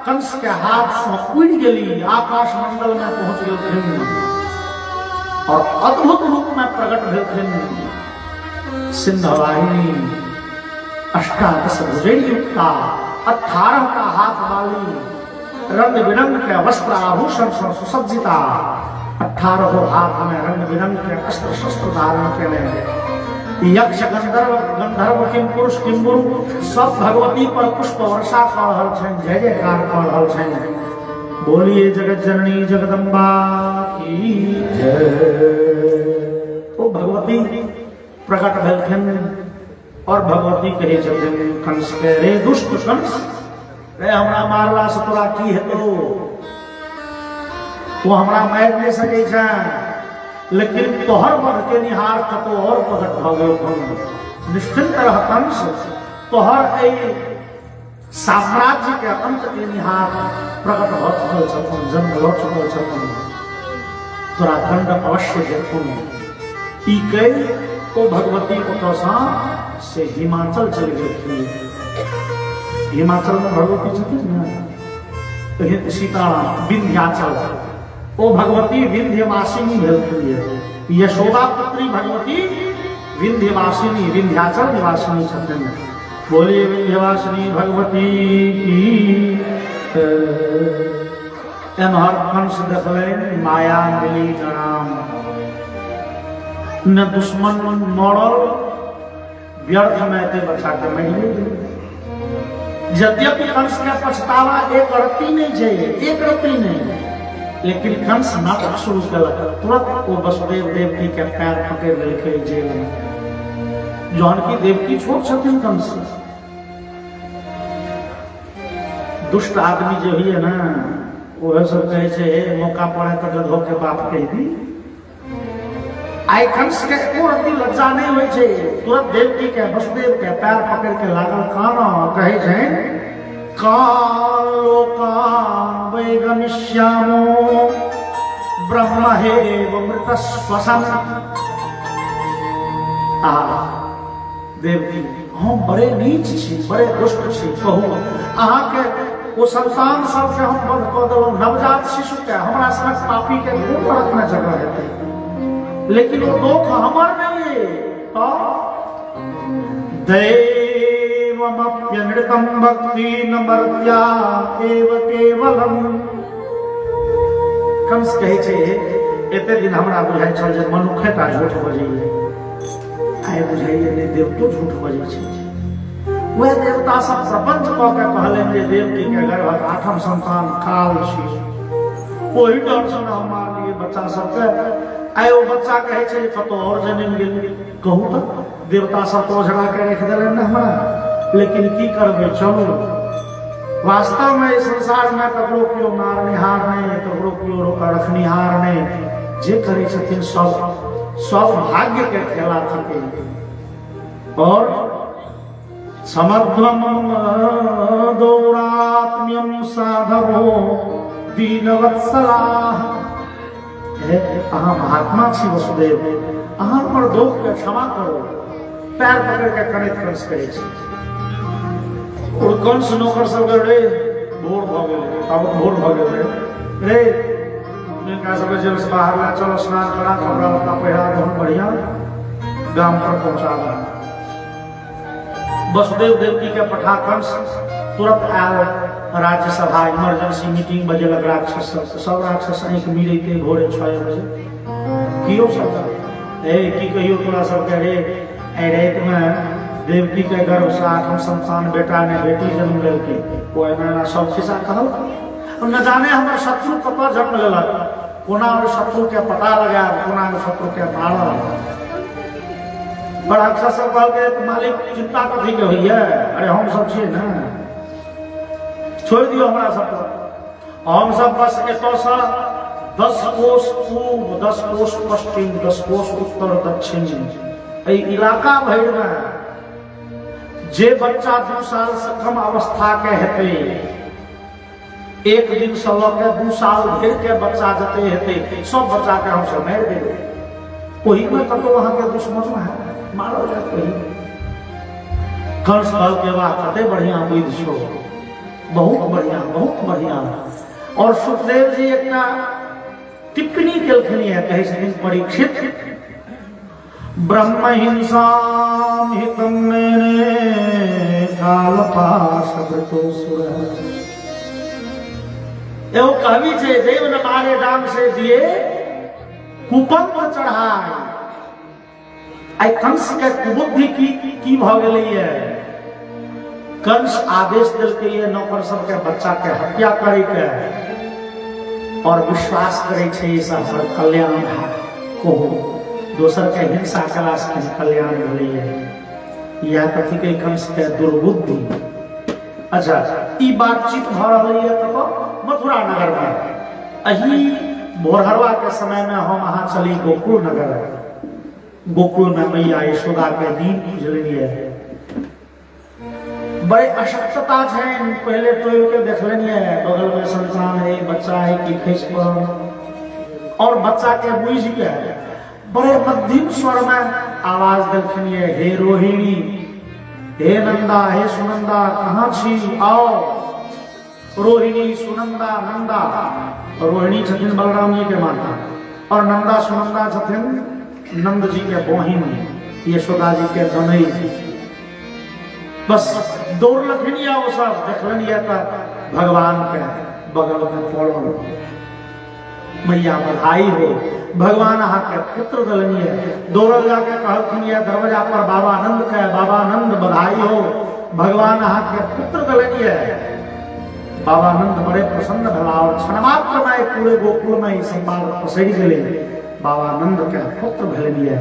S1: कंस के हाथ से उड़ गई, आकाश मंडल में पहुंच गई और अद्भुत रूप में प्रकट भेल। सिंधवाहिनी अष्टादश भुजयुक्ता, 18 का हाथ वाली, रंग बिरंग के वस्त्र आभूषण से सुसज्जिता, 18 हाथ में रंग बिरंग के अस्त्र शस्त्र धारण के यक्ष गंधर्व किम पुरुष किम्बुरु सब भगवती पर पुष्प वर्षा कर रहल छन, जय जयकार कर रहल छन। बोलिए जगत जननी जगदम्बा की जय। ओ भगवती प्रकट भेलखिन और भगवती कहे छथिन कंस के, रे दुष्ट कंस, रे हमरा मारला से तोरा की हेतौ? वो हमरा मार नहीं सकै छै, लेकिन तोहर बध के निहार कतो और प्रकट भ गेल। निश्चिंत रह कंस, तोहर एहि साम्राज्य के अंत के निहार प्रकट भ चुकल छथुन, जन्म ल चुकल छथुन, तोरा दंड अवश्य देथुन। ई कहि ओ भगवती ओतसा से हिमाचल चल गेलखिन। हिमाचल में भगवती छथिन ने, सीताराम विंध्याचल। ओ भगवती विंध्यवासिनी भेलखिन। यशोदा पुत्री भगवती विंध्यवासिनी, विंध्याचल निवासिनी छथिन। बोलिए विंध्यवासिनी भगवती की। एमहर कंस देखले माया मिली जनाम, न दुश्मन मरल, व्यर्थ में ते बचा के मरि। यद्यपि कंस के पछतावा एक रत्ती नहीं छै, एक रत्ती नहीं, लेकिन कंस नाटक शुरू कलक। तुरंत वो वसुदेव देवकी के पैर पकड़ लेके जेल में। जानकी देवकी छोट छथिन कंस। दुष्ट आदमी जो ही है ना, वो सब कहे छे मौका पड़े तो गधो के बाप कह दी। आई कंस के एको रत्ती लज्जा नहीं होय छे। तुरंत देवकी के वसुदेव के पैर पकड़ के लागल काना, कहे छे कालोकान वैगमिष्यामो ब्रह्महेव मृतस्वसन। देवकी, हम बड़े नीच छी, बड़े दुष्ट छी, कहू अहाँ के वो संतान सब के हम बंद कऽ देलहुँ, नवजात शिशु के, हमरा सनक पापी के कोन नरक में जगह हेतै? लेकिन वो दुख हमर नहीं है। दैवमप्यनृतं भक्ति न मर्त्या एव केवलम। कंस कहे छे एते दिन हमरा बुझाय छल जे मनुखे टा झूठ बजैये, आइ बुझाइए ने देवतो झूठ बजै छै। वह देवता सब प्रपंच कऽ के कहलनि जे देवकी के गर्भक 8म संतान काल छी। ओहि डर से हम मारलिए बच्चा सबके। आइ ओ बच्चा कहे छे कतौ और जन्म गेल, कहू तो देवता सब तो झड़ा के रख देलनि ने हमरा, लेकिन की करबै, चलू। वास्तव में इस संसार में ककरो कियो मारनिहार नहीं, ककरो कियो रखनिहार नहीं, जे करै छथिन सब भाग्य के खेला थके। और समध्वम दौरात्म्यम साधवो दीनवत्सला। अहाँ महात्मा छी वसुदेव, अहाँ पर दोष के क्षमा करो। पैर पकड़ के कनित कंस करे छी। और कंस नौकर सब रे भोर भ गेलै, अब भोर भ गेलै रे, इनका सब जेल से बाहर ला, चलो स्नान करा, कपड़ा लत्ता पहिरा, बहुत बढ़िया गांव पर पहुंचा दा। वसुदेव देवकी के पठा कंस तुरंत आयल राज्यसभा, इमरजेंसी मीटिंग बजेलक। राक्षस सब राक्षस एक मिलते भोरे 6 बजे कियो सब की कहियो तोरा सबके रे, रात में देवकी के गर्भ से 8म संतान बेटा ने बेटी जन्म लेलकै। ओ एना सब खिस्सा कहल। न जाने हमर शत्रु कतऽ जन्म लेलक, कोना ओ शत्रु के पता लगायब, कोना ओ शत्रु के मारब। बड़ा अच्छा सब कहलकै मालिक चिंता कथी के होइए, अरे हम सब छियै ना, छोड़ दियो हमरा सब। हम सब बस एतऽ से 10 कोस पूर्व, 10 कोस पश्चिम, 10 कोस उत्तर दक्षिण, एहि इलाका भरि में जे बच्चा 2 साल से कम अवस्था के हेतै एक दिन सब के 2 साल घेर के बच्चा जते हेते सब बच्चा के हम सब मार देबे वही में तो वहां के दुश्मन है मारो जाते ही कंस काल के बाद कते बढ़िया विध छो बहुत बढ़िया और सुखदेव जी एक टिप्पणी केलखिन है कहे छथिन परीक्षित ब्रह्म हिंसाम हितम मेने काल पाशवतो सुर एवं कवि छे देव न मारे राम से दिए कुपंथ चढ़ाए आई कंस के कुबुद्धि की भ गेलै कंस आदेश देलकै ये नौकर सब के बच्चा के हत्या करे के और विश्वास करे छे ई सब कल्याण को दोसर के हिंसा कला से कल्याण भेलै या कथी के कंस के दुर्बुद्धि। अच्छा ई बातचीत भ रहलै है तब मथुरा नगर में अही भोरहरवा के समय में हम अहाँ चली गोकुल नगर गोकुल में मैया यशोदा के दिन पूजलिए बड़े अशक्तता है पहले तो के देख लेनिए बगल में संतान है बच्चा है कि खैस पर और बच्चा के बुझ गए बड़े मध्यम स्वर में आवाज देलखिन हे रोहिणी हे नंदा हे सुनंदा कहाँ छी आओ रोहिणी सुनंदा नंदा रोहिणी छथिन बलराम जी के माता और नंदा सुनंदा छथिन नंद जी के बहिन यशोदा जी के दनई बस दौड़ लखनिया वो सब देखलनिया का भगवान के बगल में पड़ल मैया बधाई हो भगवान अहाँ के पुत्र दलनिया दौड़ल जाके कहलखिन दरवाजा पर बाबा आनंद बधाई हो भगवान अहाँ के पुत्र दलनिया बाबा आनंद बड़े प्रसन्न भला और क्षणमात्र में पूरे गोकुल में ही संवाद पसर गए बाबा आनंद के पुत्र भेलिए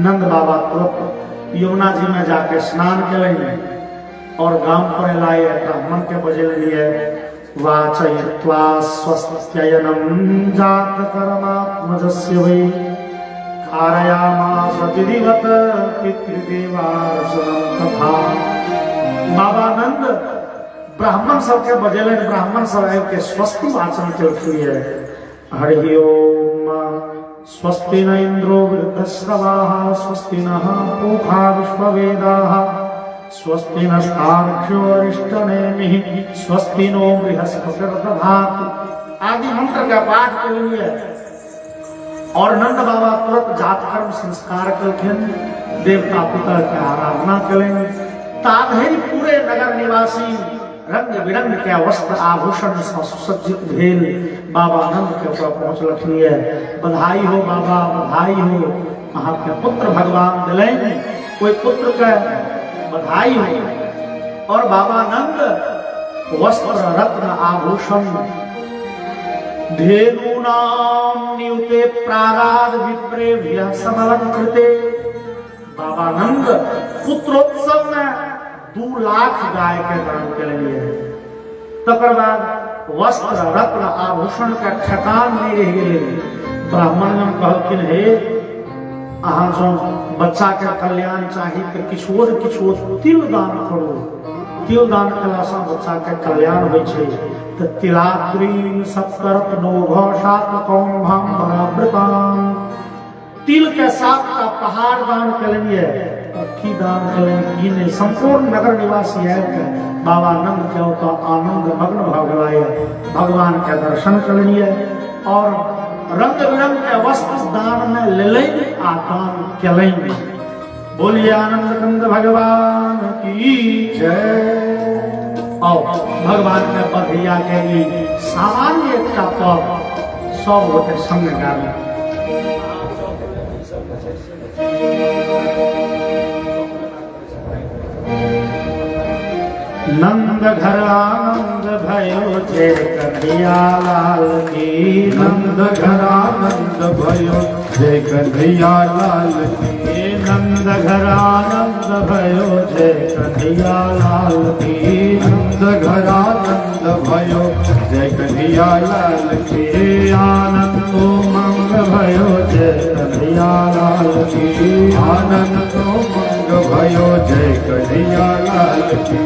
S1: नंद बाबा तुरंत यमुना जी में जाके स्नान करेंगे और गांव पर लाए ब्राह्मण के बजे लिए वाचयित्वा स्वस्त्ययनं जात कर्मात्मजस्य वै कारयामास विधिवत पितृदेवार्चनं तथा बाबा आनंद ब्राह्मण सब के बजेले ब्राह्मण सब के स्वस्ति वाचन के हरि ओम स्वस्ति न इंद्रो वृद्धश्रवाः स्वस्ति नः पूषा विश्ववेदाः स्वस्ति नस्तार्क्ष्यो अरिष्टनेमिः स्वस्ति नो बृहस्पतिर्दधातु आदि मंत्र का पाठ के लिए और नंद बाबा तुरंत जात कर्म संस्कार करके देवता पितर की आराधना करेंगे ताधरी पूरे नगर निवासी रंग बिरंग के वस्त्र आभूषण सुसज्जित भेल बाबा आनंद के ऊपर पहुंचलखिन बधाई हो बाबा बधाई हो अहाँ के पुत्र भगवान दिलें कोई पुत्र के बधाई हो और बाबा आनंद वस्त्र रत्न आभूषण धेनूनां नियुते प्राराध विप्रेभ्यः समलंकृते बाबा आनंद पुत्रोत्सव में 2 लाख गाय के दान के लिए तकर बाद वस्त्र रत्न आभूषण का ठकान नहीं रह गए ब्राह्मण ने कहलखिन हे अहाँ जो बच्चा के कल्याण चाहिए तो किछो तिल दान करो तिल दान कला से बच्चा के कल्याण होय छै तो तिलात्रीन सप्तरत नोभ शातकौम भम भरावृताम तिल के 7 का पहाड़ दान करेंगे की दान करेंगे संपूर्ण नगर निवासी है बाबा आनंद के तो आनंद मग्न भगवाए भगवान के दर्शन करेंगे और रंग बिरंग के वस्त्र दान में ले आदान करेंगे बोलिए आनंद कंद भगवान की जय। और भगवान के पधिया के लिए सामान्य का पद सब होते संग गाने नंद घर आनंद भयो जय कन्हैया लाल की
S2: नंद घर आनंद भयो जय कन्हैया लाल की
S1: नंद घर आनंद भयो जय कन्हैया लाल की
S2: नंद घर आनंद भयो जय कन्हैया लाल की
S1: आनंद उमंग भयो जय कन्हैया लाल की
S2: आनंद उमंग भयो जय कन्हैया लाल की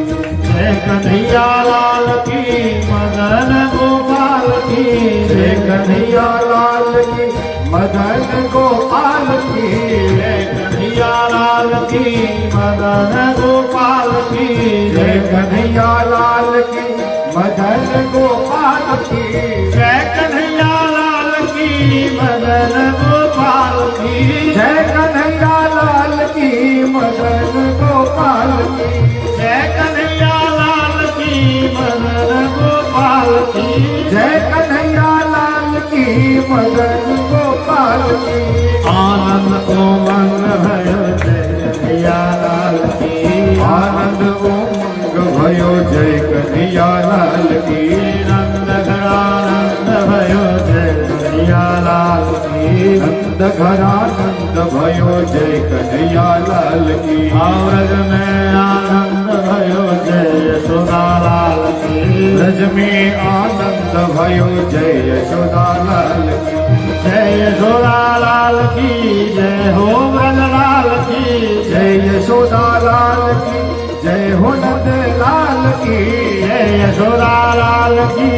S1: जय जय कन्हैया लाल की मदन गोपाल की
S2: जय कन्हैया लाल की मदन गोपाल की
S1: जय कन्हैया लाल की मदन गोपाल की
S2: जय कन्हैया लाल की मदन गोपाल की
S1: जय कन्हैया लाल की मदन गोपाल की
S2: जय कन्हैया लाल की मदन गोपाल की
S1: जय कन्हैया लाल की मदन गोपाल की
S2: जय कन्हैया लाल की मदन गोपाल की
S1: आनंद उमंग भयो जय कन्हैया लाल की
S2: आनंद उमंग भयो जय कन्हैया लाल की
S1: नंद घरानंद भयो जय कन्हैया लाल की
S2: नंद घरानंद भयो जय कन्हैया लाल की
S1: ब्रज में आनंद भयो जय यशोदा लाल की
S2: ब्रज में आनंद भयो जय यशोदा लाल की
S1: जय यशोदा लाल की जय हो ब्रज लाल की
S2: जय यशोदा लाल की जय हो नंद लाल की
S1: जय यशोदा लाल की